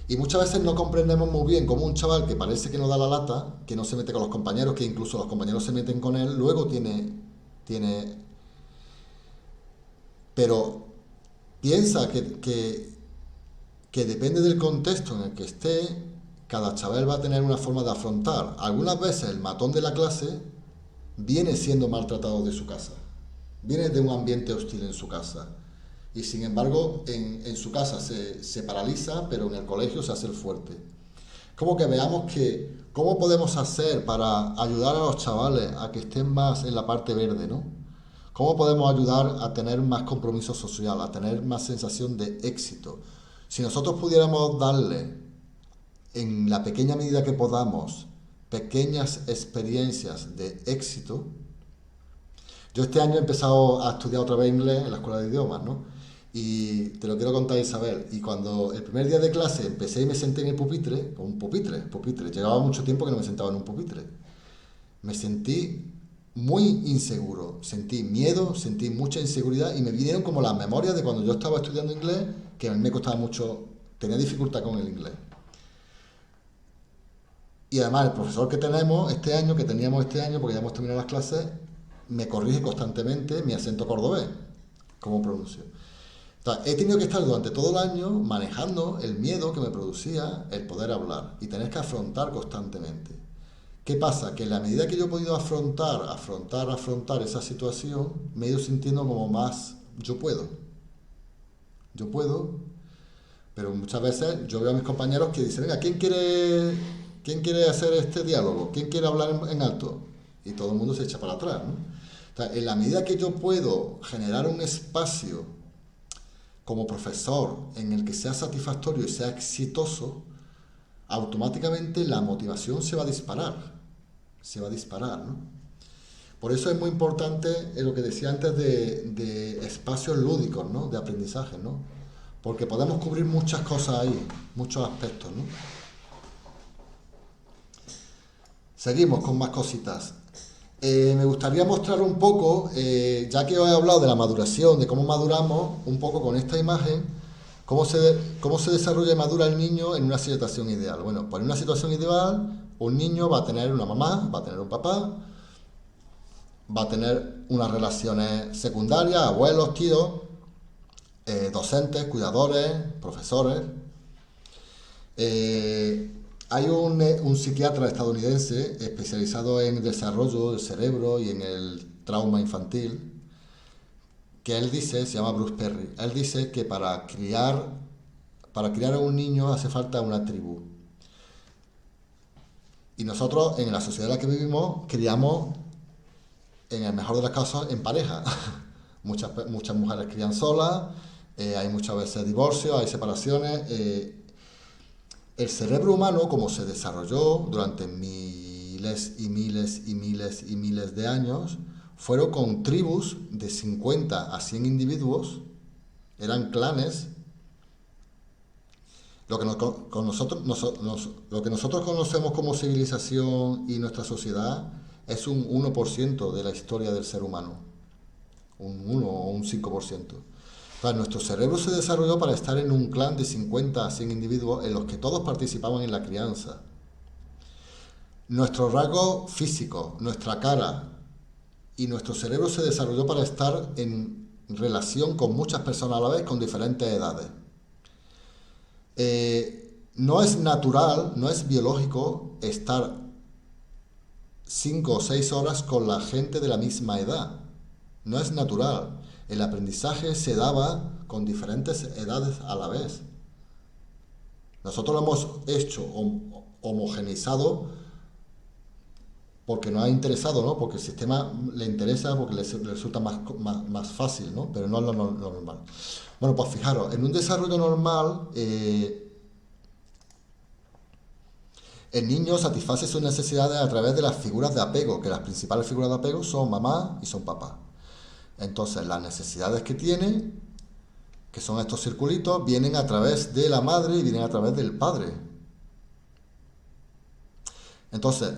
Y muchas veces no comprendemos muy bien cómo un chaval que parece que no da la lata, que no se mete con los compañeros, que incluso los compañeros se meten con él, luego pero piensa que depende del contexto en el que esté, cada chaval va a tener una forma de afrontar. Algunas veces el matón de la clase viene siendo maltratado de su casa, viene de un ambiente hostil en su casa, y sin embargo en su casa se paraliza, pero en el colegio se hace el fuerte. Como que veamos cómo podemos hacer para ayudar a los chavales a que estén más en la parte verde, ¿no? ¿Cómo podemos ayudar a tener más compromiso social, a tener más sensación de éxito? Si nosotros pudiéramos darle, en la pequeña medida que podamos, pequeñas experiencias de éxito. Yo este año he empezado a estudiar otra vez inglés en la escuela de idiomas, ¿no? Y te lo quiero contar, Isabel. Y cuando el primer día de clase empecé y me senté en el pupitre, con un pupitre, llevaba mucho tiempo que no me sentaba en un pupitre. Me sentí muy inseguro, sentí miedo, sentí mucha inseguridad y me vinieron como las memorias de cuando yo estaba estudiando inglés, que a mí me costaba mucho, tenía dificultad con el inglés. Y además el profesor que teníamos este año, porque ya hemos terminado las clases, me corrige constantemente mi acento cordobés, cómo pronuncio. Entonces, he tenido que estar durante todo el año manejando el miedo que me producía el poder hablar y tener que afrontar constantemente. ¿Qué pasa? Que en la medida que yo he podido afrontar esa situación, me he ido sintiendo como más, yo puedo, pero muchas veces yo veo a mis compañeros que dicen, venga, ¿quién quiere hacer este diálogo? ¿Quién quiere hablar en alto? Y todo el mundo se echa para atrás, ¿no? Entonces, en la medida que yo puedo generar un espacio como profesor en el que sea satisfactorio y sea exitoso, automáticamente la motivación se va a disparar, ¿no? Por eso es muy importante lo que decía antes de espacios lúdicos, ¿no? De aprendizaje, ¿no? Porque podemos cubrir muchas cosas ahí, muchos aspectos, ¿no? Seguimos con más cositas. Me gustaría mostrar un poco, ya que os he hablado de la maduración, de cómo maduramos, un poco con esta imagen, cómo se desarrolla y madura el niño en una situación ideal. Bueno, pues en una situación ideal, un niño va a tener una mamá, va a tener un papá, va a tener unas relaciones secundarias, abuelos, tíos, docentes, cuidadores, profesores. Hay un psiquiatra estadounidense especializado en el desarrollo del cerebro y en el trauma infantil, que él dice, se llama Bruce Perry, él dice que para criar a un niño hace falta una tribu. Y nosotros, en la sociedad en la que vivimos, criamos, en el mejor de los casos, en pareja. Muchas mujeres crían solas, hay muchas veces divorcios, hay separaciones. El cerebro humano, como se desarrolló durante miles y miles y miles y miles de años, fueron con tribus de 50 a 100 individuos, eran clanes. Lo que nosotros conocemos como civilización y nuestra sociedad es un 1% de la historia del ser humano, un 1 o un 5%. Nuestro cerebro se desarrolló para estar en un clan de 50 a 100 individuos en los que todos participaban en la crianza. Nuestro rasgo físico, nuestra cara y nuestro cerebro se desarrolló para estar en relación con muchas personas a la vez con diferentes edades. No es natural, no es biológico estar 5 o 6 horas con la gente de la misma edad. No es natural. El aprendizaje se daba con diferentes edades a la vez. Nosotros lo hemos hecho homogeneizado porque nos ha interesado, ¿no? Porque el sistema le interesa, porque le resulta más fácil, ¿no? Pero no es lo normal. Bueno, pues fijaros, en un desarrollo normal, el niño satisface sus necesidades a través de las figuras de apego, que las principales figuras de apego son mamá y son papá. Entonces, las necesidades que tiene, que son estos circulitos, vienen a través de la madre y vienen a través del padre. Entonces,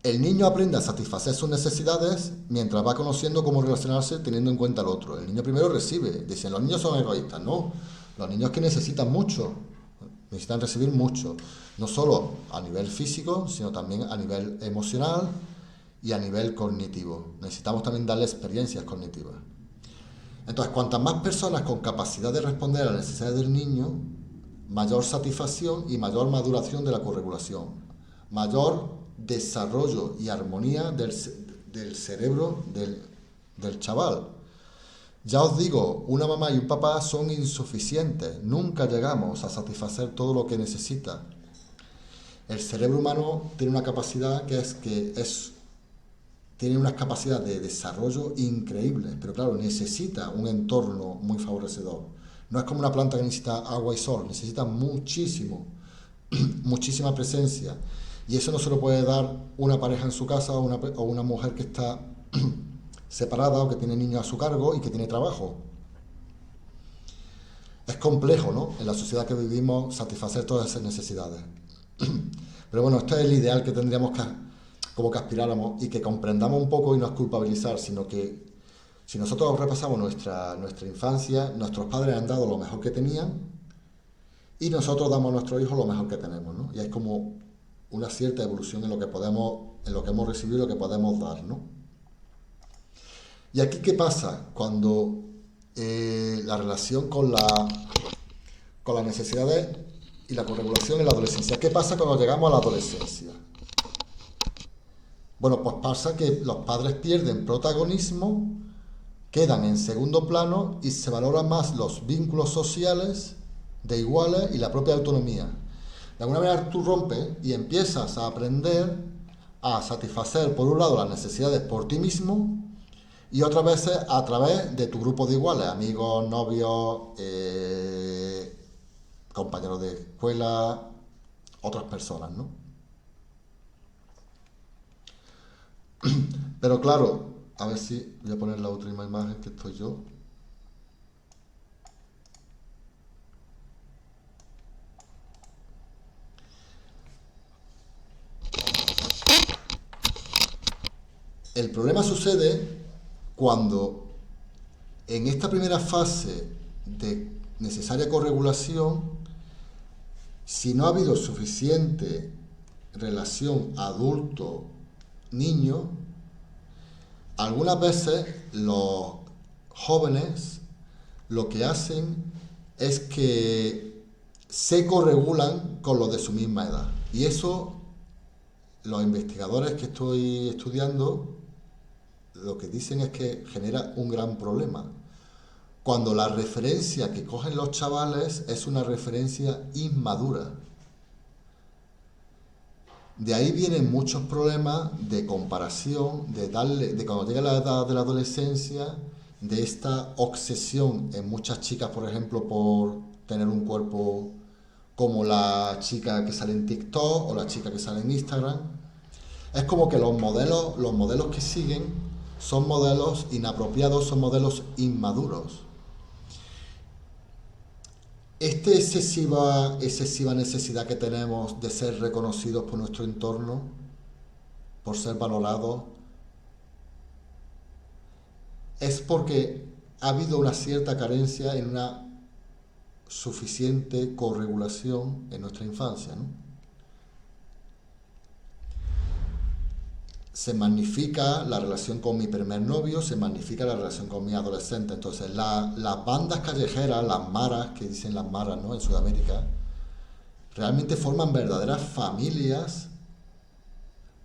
el niño aprende a satisfacer sus necesidades mientras va conociendo cómo relacionarse teniendo en cuenta al otro. El niño primero recibe. Dicen, los niños son egoístas. No, los niños que necesitan mucho, necesitan recibir mucho. No solo a nivel físico, sino también a nivel emocional y a nivel cognitivo. Necesitamos también darle experiencias cognitivas. Entonces, cuantas más personas con capacidad de responder a las necesidades del niño, mayor satisfacción y mayor maduración de la corregulación, mayor desarrollo y armonía del cerebro del chaval. Ya os digo, una mamá y un papá son insuficientes, nunca llegamos a satisfacer todo lo que necesita. El cerebro humano tiene una capacidad tiene unas capacidades de desarrollo increíbles, pero claro, necesita un entorno muy favorecedor. No es como una planta que necesita agua y sol, necesita muchísimo, muchísima presencia. Y eso no se lo puede dar una pareja en su casa o una mujer que está separada o que tiene niños a su cargo y que tiene trabajo. Es complejo, ¿no? En la sociedad que vivimos satisfacer todas esas necesidades. Pero bueno, este es el ideal que tendríamos que aspiráramos y que comprendamos un poco y no es culpabilizar, sino que si nosotros repasamos nuestra infancia, nuestros padres han dado lo mejor que tenían y nosotros damos a nuestros hijos lo mejor que tenemos, ¿no? Y hay como una cierta evolución en lo que hemos recibido y lo que podemos dar, ¿no? Y aquí, ¿qué pasa? Cuando la relación con las necesidades y la corregulación en la adolescencia. ¿Qué pasa cuando llegamos a la adolescencia? Bueno, pues pasa que los padres pierden protagonismo, quedan en segundo plano y se valoran más los vínculos sociales de iguales y la propia autonomía. De alguna manera tú rompes y empiezas a aprender a satisfacer, por un lado, las necesidades por ti mismo y otras veces a través de tu grupo de iguales, amigos, novios, compañeros de escuela, otras personas, ¿no? Pero claro, a ver si voy a poner la última imagen que estoy yo. El problema sucede cuando en esta primera fase de necesaria corregulación, si no ha habido suficiente relación adulto-niño, algunas veces los jóvenes lo que hacen es que se corregulan con los de su misma edad. Y eso, los investigadores que estoy estudiando, lo que dicen es que genera un gran problema. Cuando la referencia que cogen los chavales es una referencia inmadura. De ahí vienen muchos problemas de comparación, de cuando llega la edad de la adolescencia, de esta obsesión en muchas chicas, por ejemplo, por tener un cuerpo como la chica que sale en TikTok o la chica que sale en Instagram. Es como que los modelos que siguen son modelos inapropiados, son modelos inmaduros. Esta excesiva necesidad que tenemos de ser reconocidos por nuestro entorno, por ser valorados, es porque ha habido una cierta carencia en una suficiente corregulación en nuestra infancia, ¿no? Se magnifica la relación con mi primer novio, se magnifica la relación con mi adolescente. Entonces, las bandas callejeras, las maras, que dicen las maras, ¿no?, en Sudamérica, realmente forman verdaderas familias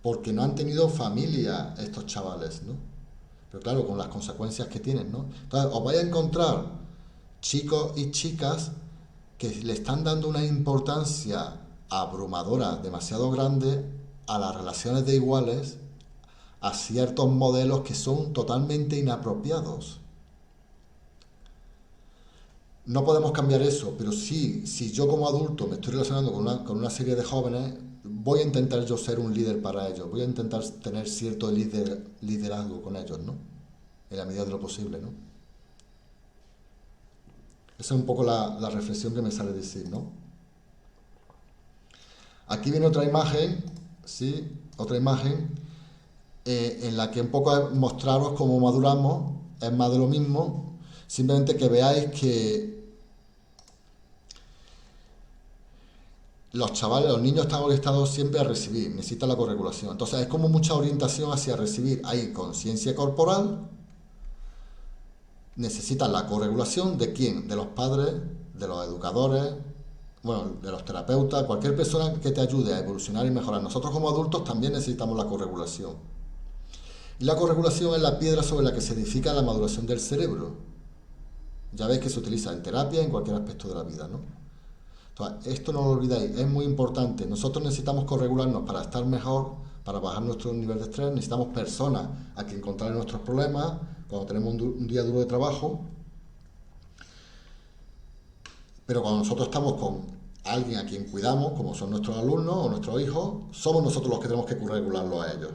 porque no han tenido familia estos chavales, ¿no? Pero claro, con las consecuencias que tienen, ¿no? Entonces, os vais a encontrar chicos y chicas que le están dando una importancia abrumadora, demasiado grande, a las relaciones de iguales, a ciertos modelos que son totalmente inapropiados. No podemos cambiar eso, pero sí, si yo como adulto me estoy relacionando con una serie de jóvenes, voy a intentar yo ser un líder para ellos, voy a intentar tener cierto liderazgo con ellos, ¿no? En la medida de lo posible, ¿no? Esa es un poco la reflexión que me sale decir, ¿no? Aquí viene otra imagen, ¿sí? Otra imagen en la que un poco es mostraros cómo maduramos, es más de lo mismo, simplemente que veáis que los chavales, los niños están orientados siempre a recibir, necesitan la corregulación. Entonces es como mucha orientación hacia recibir. Hay conciencia corporal, necesitan la corregulación ¿de quién? De los padres, de los educadores, bueno, de los terapeutas, cualquier persona que te ayude a evolucionar y mejorar. Nosotros como adultos también necesitamos la corregulación. Y la corregulación es la piedra sobre la que se edifica la maduración del cerebro. Ya veis que se utiliza en terapia, en cualquier aspecto de la vida, ¿no? Entonces, esto no lo olvidáis, es muy importante. Nosotros necesitamos corregularnos para estar mejor, para bajar nuestro nivel de estrés. Necesitamos personas a quien contarle nuestros problemas cuando tenemos un día duro de trabajo. Pero cuando nosotros estamos con alguien a quien cuidamos, como son nuestros alumnos o nuestros hijos, somos nosotros los que tenemos que corregularlos a ellos.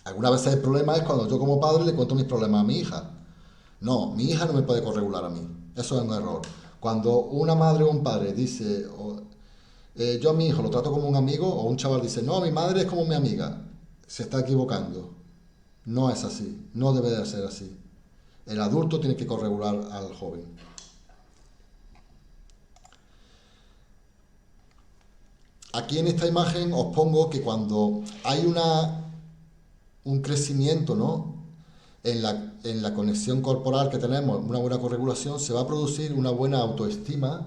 Algunas veces el problema es cuando yo como padre le cuento mis problemas a mi hija. No, mi hija no me puede corregular a mí. Eso es un error. Cuando una madre o un padre dice, yo a mi hijo lo trato como un amigo, o un chaval dice, no, mi madre es como mi amiga, se está equivocando. No es así, no debe de ser así. El adulto tiene que corregular al joven. Aquí en esta imagen os pongo que cuando hay un crecimiento, ¿no?, en la conexión corporal que tenemos, una buena corregulación, se va a producir una buena autoestima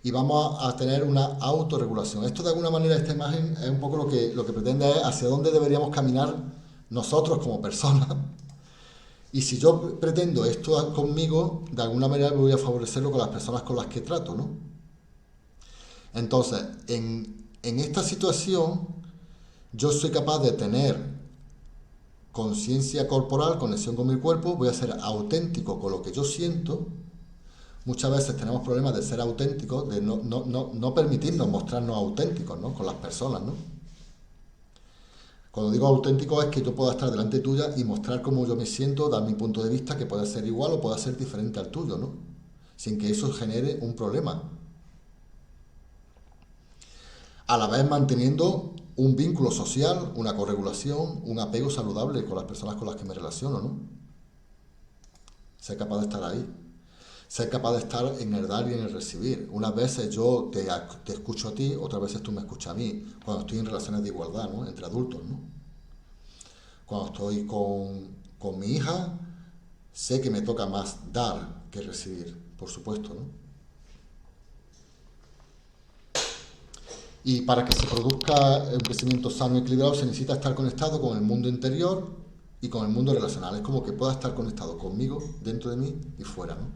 y vamos a tener una autorregulación. Esto de alguna manera, esta imagen es un poco lo que pretende es hacia dónde deberíamos caminar nosotros como personas. Y si yo pretendo esto conmigo, de alguna manera me voy a favorecerlo con las personas con las que trato, ¿no? Entonces, en esta situación, yo soy capaz de tener conciencia corporal, conexión con mi cuerpo, voy a ser auténtico con lo que yo siento. Muchas veces tenemos problemas de ser auténticos, de no permitirnos mostrarnos auténticos, ¿no? Con las personas, ¿no? Cuando digo auténtico es que yo pueda estar delante tuya y mostrar cómo yo me siento, dar mi punto de vista, que pueda ser igual o pueda ser diferente al tuyo, ¿no? Sin que eso genere un problema. A la vez manteniendo un vínculo social, una corregulación, un apego saludable con las personas con las que me relaciono, ¿no? Ser capaz de estar ahí. Ser capaz de estar en el dar y en el recibir. Unas veces yo te escucho a ti, otras veces tú me escuchas a mí, cuando estoy en relaciones de igualdad, ¿no? Entre adultos, ¿no? Cuando estoy con mi hija, sé que me toca más dar que recibir, por supuesto, ¿no? Y para que se produzca un crecimiento sano y equilibrado se necesita estar conectado con el mundo interior y con el mundo relacional. Es como que pueda estar conectado conmigo, dentro de mí y fuera, ¿no?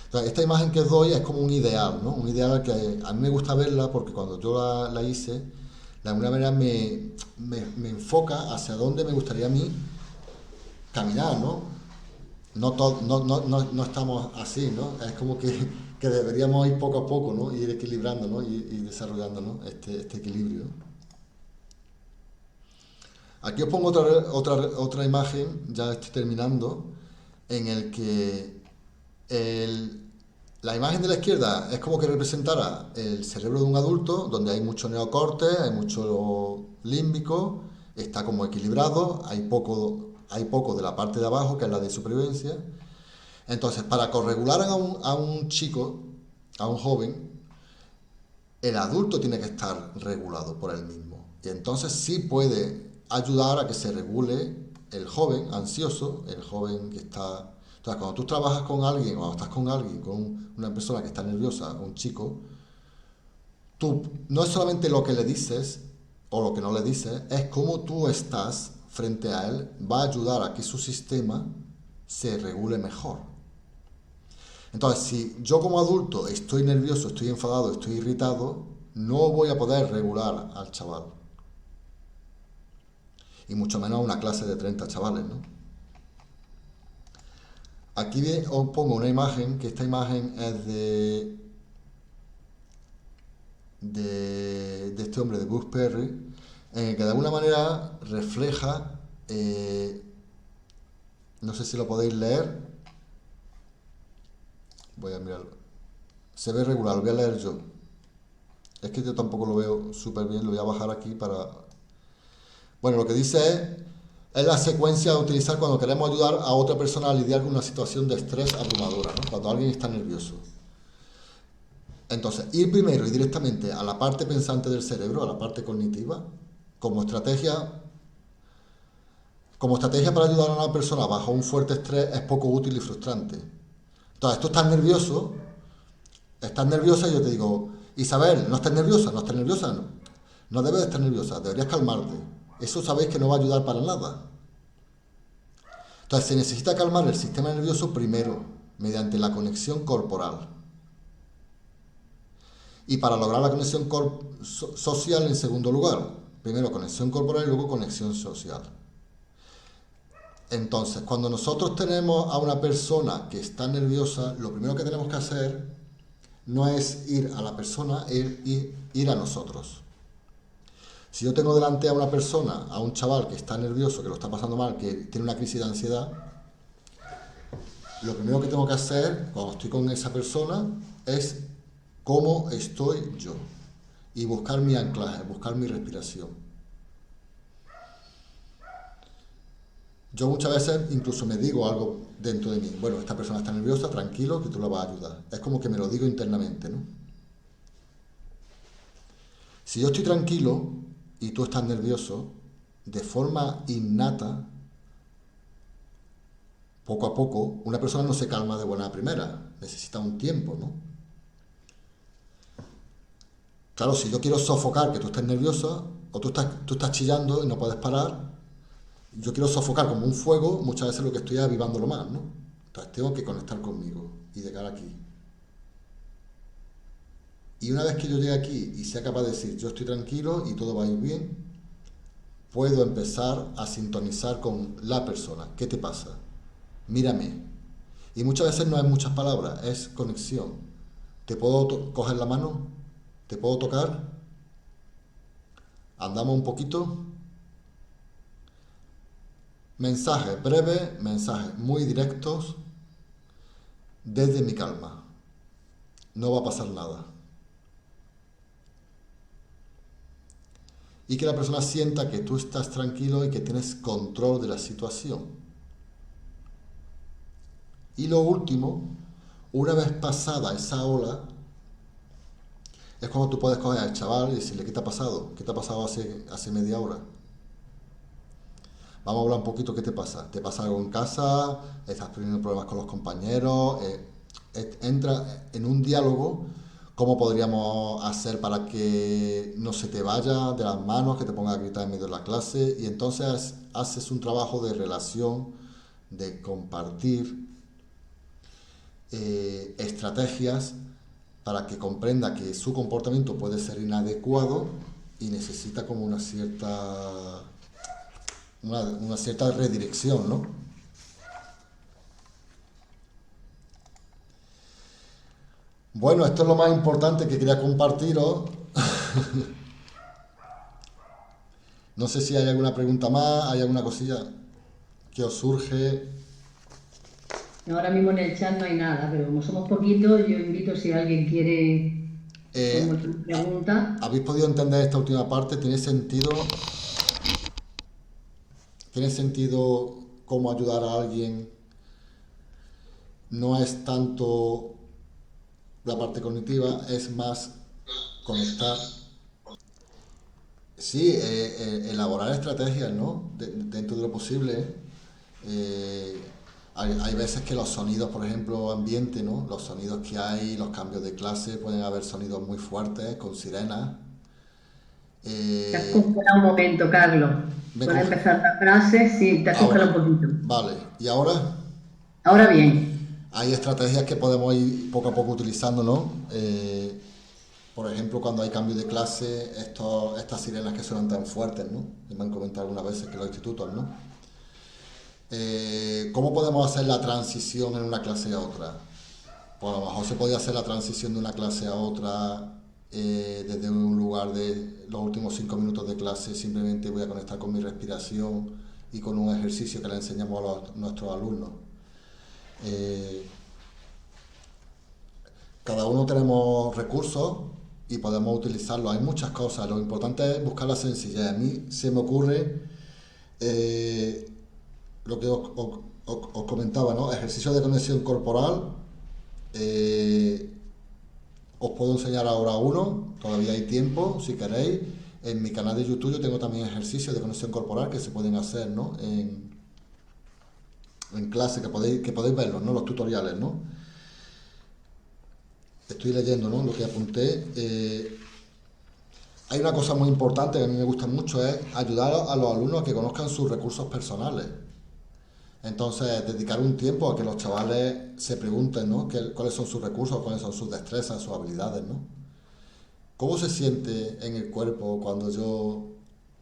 Entonces, esta imagen que os doy es como un ideal, ¿no? Un ideal que a mí me gusta verla porque cuando yo la hice, de alguna manera me enfoca hacia dónde me gustaría a mí caminar, ¿no? No estamos así, ¿no? Es como que deberíamos ir poco a poco, ¿no? Ir equilibrando, ¿no? Y desarrollando, ¿no? Este equilibrio. Aquí os pongo otra imagen, ya estoy terminando, en el que la imagen de la izquierda es como que representara el cerebro de un adulto, donde hay mucho neocorte, hay mucho límbico, está como equilibrado, hay poco de la parte de abajo, que es la de supervivencia. Entonces, para corregular a un chico, a un joven, el adulto tiene que estar regulado por él mismo. Y entonces sí puede ayudar a que se regule el joven ansioso, el joven que está... Entonces, cuando tú trabajas con alguien, cuando estás con alguien, con una persona que está nerviosa, un chico, tú no es solamente lo que le dices o lo que no le dices, es cómo tú estás frente a él, va a ayudar a que su sistema se regule mejor. Entonces, si yo como adulto estoy nervioso, estoy enfadado, estoy irritado, no voy a poder regular al chaval. Y mucho menos a una clase de 30 chavales, ¿no? Aquí os pongo una imagen, que esta imagen es de este hombre, de Bruce Perry, en el que de alguna manera refleja, no sé si lo podéis leer, voy a mirarlo, se ve regular, lo voy a leer yo, es que yo tampoco lo veo súper bien, lo voy a bajar aquí para... Bueno, lo que dice es la secuencia a utilizar cuando queremos ayudar a otra persona a lidiar con una situación de estrés abrumadora, ¿no? Cuando alguien está nervioso. Entonces, ir primero y directamente a la parte pensante del cerebro, a la parte cognitiva, como estrategia para ayudar a una persona bajo un fuerte estrés es poco útil y frustrante. Entonces, tú estás nerviosa y yo te digo, Isabel, no estés nerviosa, no debes de estar nerviosa, deberías calmarte. Eso sabéis que no va a ayudar para nada. Entonces se necesita calmar el sistema nervioso primero, mediante la conexión corporal. Y para lograr la conexión social en segundo lugar. Primero conexión corporal y luego conexión social. Entonces, cuando nosotros tenemos a una persona que está nerviosa, lo primero que tenemos que hacer no es ir a la persona, es ir a nosotros. Si yo tengo delante a una persona, a un chaval que está nervioso, que lo está pasando mal, que tiene una crisis de ansiedad, lo primero que tengo que hacer cuando estoy con esa persona es cómo estoy yo y buscar mi anclaje, buscar mi respiración. Yo muchas veces incluso me digo algo dentro de mí, bueno, esta persona está nerviosa, tranquilo, que tú la vas a ayudar. Es como que me lo digo internamente, ¿no? Si yo estoy tranquilo y tú estás nervioso, de forma innata, poco a poco, una persona no se calma de buena primera, necesita un tiempo, ¿no? Claro, si yo quiero sofocar que tú estés nerviosa, o tú estás chillando y no puedes parar, yo quiero sofocar como un fuego, muchas veces lo que estoy es avivándolo más, ¿no? Entonces tengo que conectar conmigo y llegar aquí. Y una vez que yo llegue aquí y sea capaz de decir, yo estoy tranquilo y todo va a ir bien, puedo empezar a sintonizar con la persona. ¿Qué te pasa? Mírame. Y muchas veces no es muchas palabras, es conexión. ¿Te puedo coger la mano? ¿Te puedo tocar? ¿Andamos un poquito? Mensajes breves, mensajes muy directos desde mi calma. No va a pasar nada. Y que la persona sienta que tú estás tranquilo y que tienes control de la situación. Y lo último, una vez pasada esa ola, es cuando tú puedes coger al chaval y decirle: ¿qué te ha pasado? ¿Qué te ha pasado hace media hora? Vamos a hablar un poquito. ¿Qué te pasa? ¿Te pasa algo en casa? ¿Estás teniendo problemas con los compañeros? Entra en un diálogo. ¿Cómo podríamos hacer para que no se te vaya de las manos, que te ponga a gritar en medio de la clase? Y entonces haces un trabajo de relación, de compartir estrategias para que comprenda que su comportamiento puede ser inadecuado y necesita como una cierta redirección, ¿no? Bueno, esto es lo más importante que quería compartiros. No sé si hay alguna pregunta más, hay alguna cosilla que os surge. Ahora mismo en el chat no hay nada, pero como somos poquitos, yo invito si alguien quiere Eh, formular pregunta. ¿Habéis podido entender esta última parte? ¿Tiene sentido? ¿Tiene sentido cómo ayudar a alguien? No es tanto la parte cognitiva, es más conectar. Sí, elaborar estrategias, ¿no? Dentro de lo posible. Eh, hay veces que los sonidos, por ejemplo, ambiente, ¿no? Los sonidos que hay, los cambios de clase, pueden haber sonidos muy fuertes, con sirenas. Te has Eh, congelado un momento, Carlos. me Puedes conge- empezar la frase, sí, te has Ahora, congelado un poquito. vale. ¿Y ahora? Ahora bien, Hay estrategias que podemos ir poco a poco utilizando, ¿no? Por ejemplo, cuando hay cambio de clase, estas sirenas que suenan tan fuertes, ¿no? Me han comentado algunas veces que los institutos, ¿no? ¿Cómo podemos hacer la transición en una clase a otra? Pues a lo mejor se podía hacer la transición de una clase a otra desde un lugar de los últimos 5 minutos de clase. Simplemente voy a conectar con mi respiración y con un ejercicio que le enseñamos a nuestros alumnos. Eh, Cada uno tenemos recursos y podemos utilizarlos. Hay muchas cosas. Lo importante es buscar la sencillez. A mí se me ocurre eh, lo que os comentaba, ¿no? Ejercicios de conexión corporal. eh, Os puedo enseñar ahora uno. Todavía hay tiempo, si queréis. En mi canal de YouTube yo tengo también ejercicios de conexión corporal que se pueden hacer, ¿no? En clase, que podéis verlos, ¿no? Los tutoriales, ¿no? Estoy leyendo, ¿no? Lo que apunté. Hay una cosa muy importante que a mí me gusta mucho, es ayudar a los alumnos a que conozcan sus recursos personales. Entonces, dedicar un tiempo a que los chavales se pregunten, ¿no? Cuáles son sus recursos, cuáles son sus destrezas, sus habilidades, ¿no? ¿Cómo se siente en el cuerpo cuando yo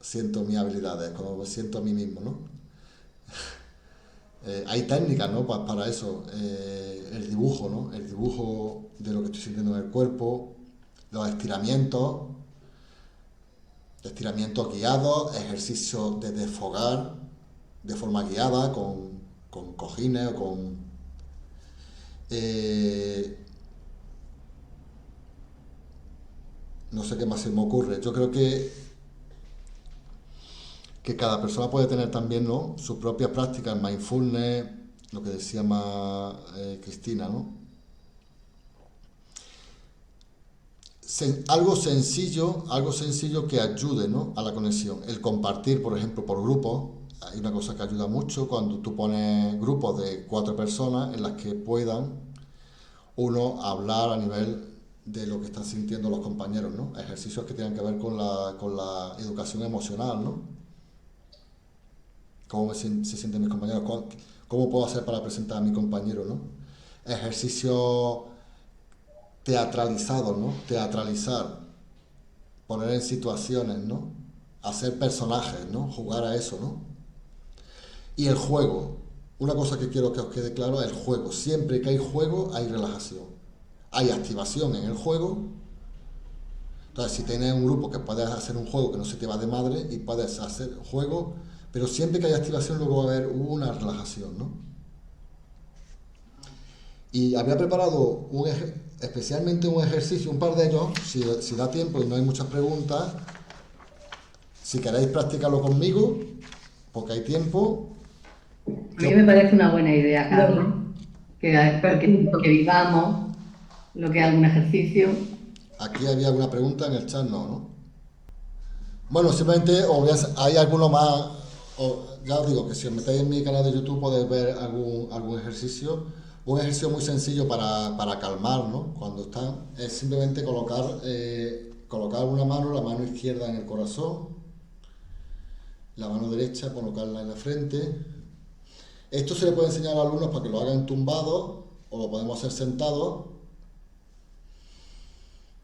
siento mis habilidades, cuando me siento a mí mismo, ¿no? Hay técnicas, ¿no? Para eso. El dibujo, ¿no? El dibujo de lo que estoy sintiendo en el cuerpo, los estiramientos guiados, ejercicios de desfogar de forma guiada con cojines o con... no sé qué más se me ocurre. Yo creo que cada persona puede tener también, ¿no? Sus propias prácticas, mindfulness, lo que decía más Cristina, ¿no? Algo sencillo que ayude, ¿no? A la conexión. El compartir, por ejemplo, por grupos. Hay una cosa que ayuda mucho cuando tú pones grupos de 4 personas en las que puedan uno hablar a nivel de lo que están sintiendo los compañeros, ¿no? Ejercicios que tengan que ver con la educación emocional, ¿no? ¿Cómo se sienten mis compañeros? ¿Cómo puedo hacer para presentar a mi compañero, ¿no? Ejercicios teatralizados, ¿no? Teatralizar, poner en situaciones, ¿no? hacer personajes, ¿no? Jugar a eso, ¿no? Y el juego, una cosa que quiero que os quede claro es el juego. Siempre que hay juego, hay relajación. Hay activación en el juego. Entonces, si tienes un grupo que puedes hacer un juego que no se te va de madre y puedes hacer juego, pero siempre que hay activación luego va a haber una relajación, ¿no? Y había preparado especialmente un ejercicio, un par de ellos, si da tiempo y no hay muchas preguntas, si queréis practicarlo conmigo, porque hay tiempo. A mí me parece una buena idea, Carlos, que vivamos lo que es algún ejercicio. Aquí había alguna pregunta en el chat, ¿no? Bueno, simplemente hay alguno más, ya os digo que si os metéis en mi canal de YouTube podéis ver algún ejercicio. Un ejercicio muy sencillo para calmar, ¿no? Cuando están, es simplemente colocar una mano, la mano izquierda en el corazón, la mano derecha colocarla en la frente. Esto se le puede enseñar a los alumnos para que lo hagan tumbados o lo podemos hacer sentados.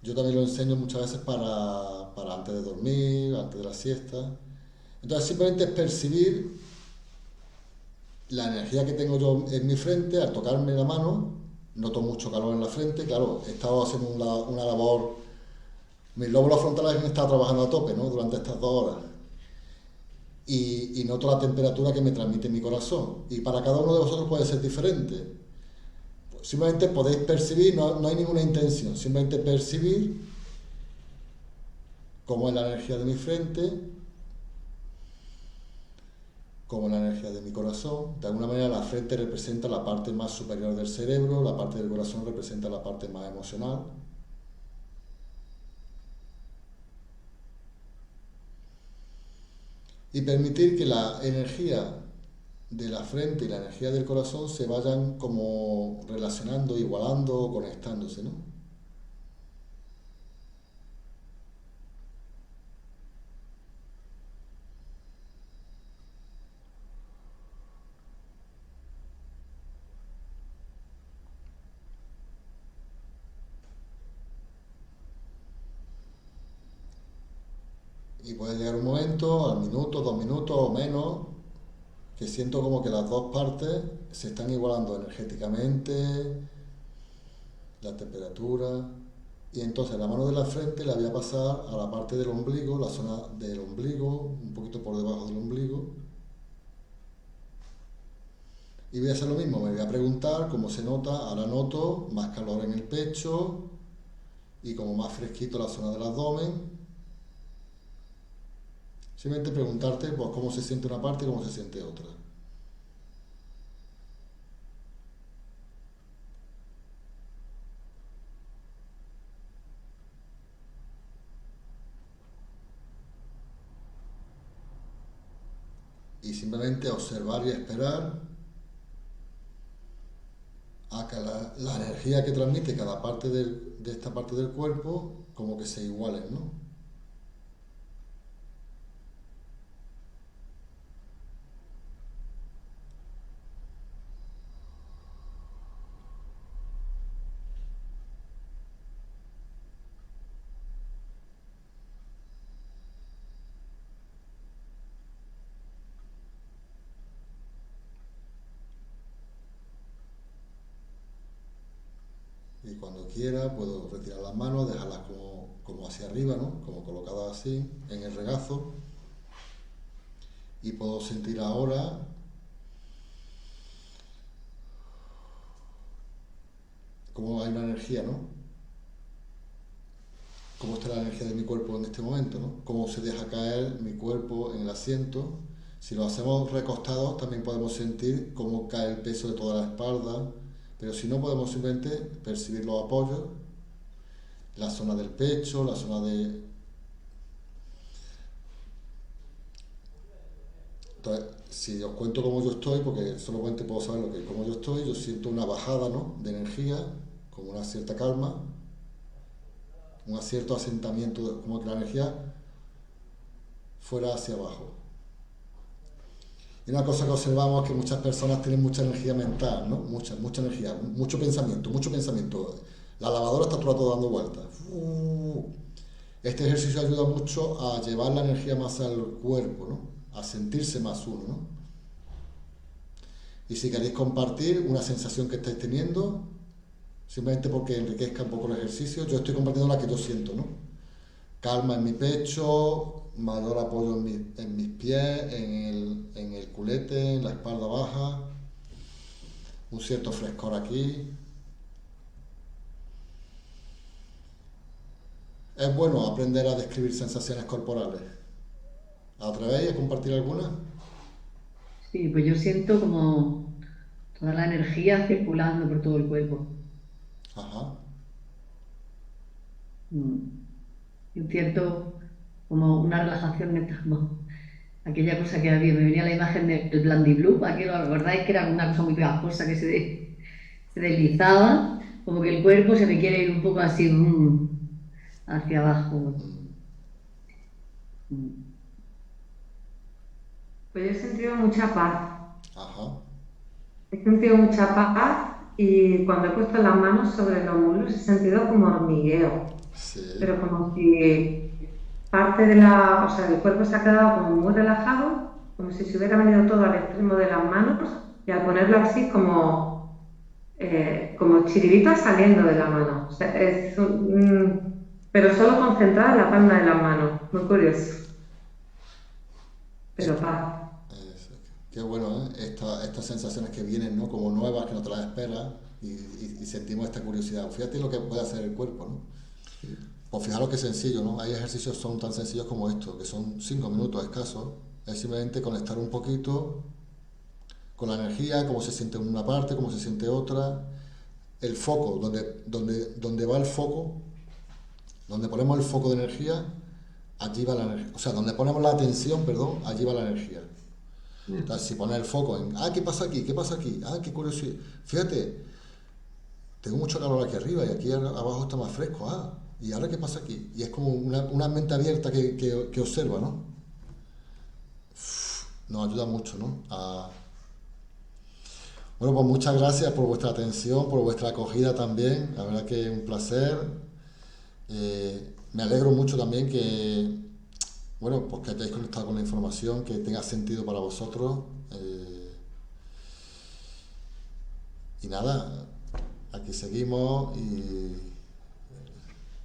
Yo también lo enseño muchas veces para antes de dormir, antes de la siesta. Entonces simplemente es percibir la energía que tengo yo en mi frente. Al tocarme la mano, noto mucho calor en la frente. Claro, he estado haciendo una labor, mis lóbulos frontales han estado trabajando a tope, ¿no? Durante estas 2 horas. Y noto la temperatura que me transmite mi corazón. Y para cada uno de vosotros puede ser diferente. Simplemente podéis percibir, no hay ninguna intención, simplemente percibir cómo es la energía de mi frente, cómo es la energía de mi corazón. De alguna manera la frente representa la parte más superior del cerebro, la parte del corazón representa la parte más emocional. Y permitir que la energía de la frente y la energía del corazón se vayan como relacionando, igualando, conectándose, ¿no? Y puede llegar un momento, al minuto, 2 minutos o menos, que siento como que las dos partes se están igualando energéticamente, la temperatura, y entonces la mano de la frente la voy a pasar a la parte del ombligo, la zona del ombligo, un poquito por debajo del ombligo, y voy a hacer lo mismo, me voy a preguntar cómo se nota. Ahora noto más calor en el pecho y como más fresquito la zona del abdomen. Simplemente preguntarte pues, cómo se siente una parte y cómo se siente otra. Y simplemente observar y esperar a que la energía que transmite cada parte de esta parte del cuerpo como que se igualen, ¿no? Y cuando quiera puedo retirar las manos, dejarlas como hacia arriba, ¿no? Como colocadas así, en el regazo. Y puedo sentir ahora cómo hay una energía, ¿no? Cómo está la energía de mi cuerpo en este momento, ¿no? Cómo se deja caer mi cuerpo en el asiento. Si lo hacemos recostados también podemos sentir cómo cae el peso de toda la espalda. Pero si no, podemos simplemente percibir los apoyos, la zona del pecho, la zona de... Entonces, si os cuento cómo yo estoy, porque solamente puedo saber cómo yo estoy, yo siento una bajada, ¿no?, de energía, como una cierta calma, un cierto asentamiento, como que la energía fuera hacia abajo. Y una cosa que observamos es que muchas personas tienen mucha energía mental, ¿no? Mucha energía, mucho pensamiento. La lavadora está todo el rato dando vueltas. Este ejercicio ayuda mucho a llevar la energía más al cuerpo, ¿no? A sentirse más uno, ¿no? Y si queréis compartir una sensación que estáis teniendo, simplemente porque enriquezca un poco el ejercicio, yo estoy compartiendo la que yo siento, ¿no? Calma en mi pecho, mayor apoyo en mis pies, en el culete, en la espalda baja, un cierto frescor aquí. Es bueno aprender a describir sensaciones corporales. ¿Atrevéis a compartir alguna? Sí, pues yo siento como toda la energía circulando por todo el cuerpo. Ajá. Mm. Y un cierto, como una relajación aquella cosa que había, me venía la imagen del Blandy Blue, aquí lo recordáis que era una cosa muy pegajosa que se deslizaba, como que el cuerpo se me quiere ir un poco así hacia abajo. Mm. Pues yo he sentido mucha paz. Ajá. He sentido mucha paz y cuando he puesto las manos sobre los muslos he sentido como hormigueo, Sí. pero como si parte o sea, el cuerpo se ha quedado como muy relajado, como si se hubiera venido todo al extremo de las manos y al ponerlo así como chiribitas saliendo de la mano. O sea, pero solo concentrada en la palma de la mano. Muy curioso, pero Esto, paz. qué bueno, ¿eh? Estas sensaciones que vienen, ¿no? Como nuevas, que no te las esperas y sentimos esta curiosidad. Fíjate lo que puede hacer el cuerpo, ¿no? Pues fijaros qué sencillo, ¿no? Hay ejercicios que son tan sencillos como estos, que son 5 minutos escasos. Es simplemente conectar un poquito con la energía, cómo se siente una parte, cómo se siente otra. El foco, donde va el foco, donde ponemos el foco de energía, allí va la energía. O sea, donde ponemos la atención, perdón, allí va la energía. Entonces, si pones el foco en, ¿qué pasa aquí? ¿Qué pasa aquí? Qué curiosidad. Fíjate, tengo mucho calor aquí arriba y aquí abajo está más fresco. ¿Y ahora qué pasa aquí? Y es como una mente abierta que observa, ¿no? Nos ayuda mucho, ¿no? Bueno, pues muchas gracias por vuestra atención, por vuestra acogida también. La verdad que es un placer. Me alegro mucho también bueno, pues que hayáis conectado con la información, que tenga sentido para vosotros. Y nada, aquí seguimos y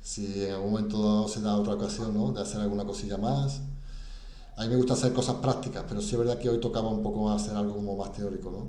si en algún momento dado se da otra ocasión, ¿no? De hacer alguna cosilla más. A mí me gusta hacer cosas prácticas, pero sí es verdad que hoy tocaba un poco más hacer algo como más teórico, ¿no?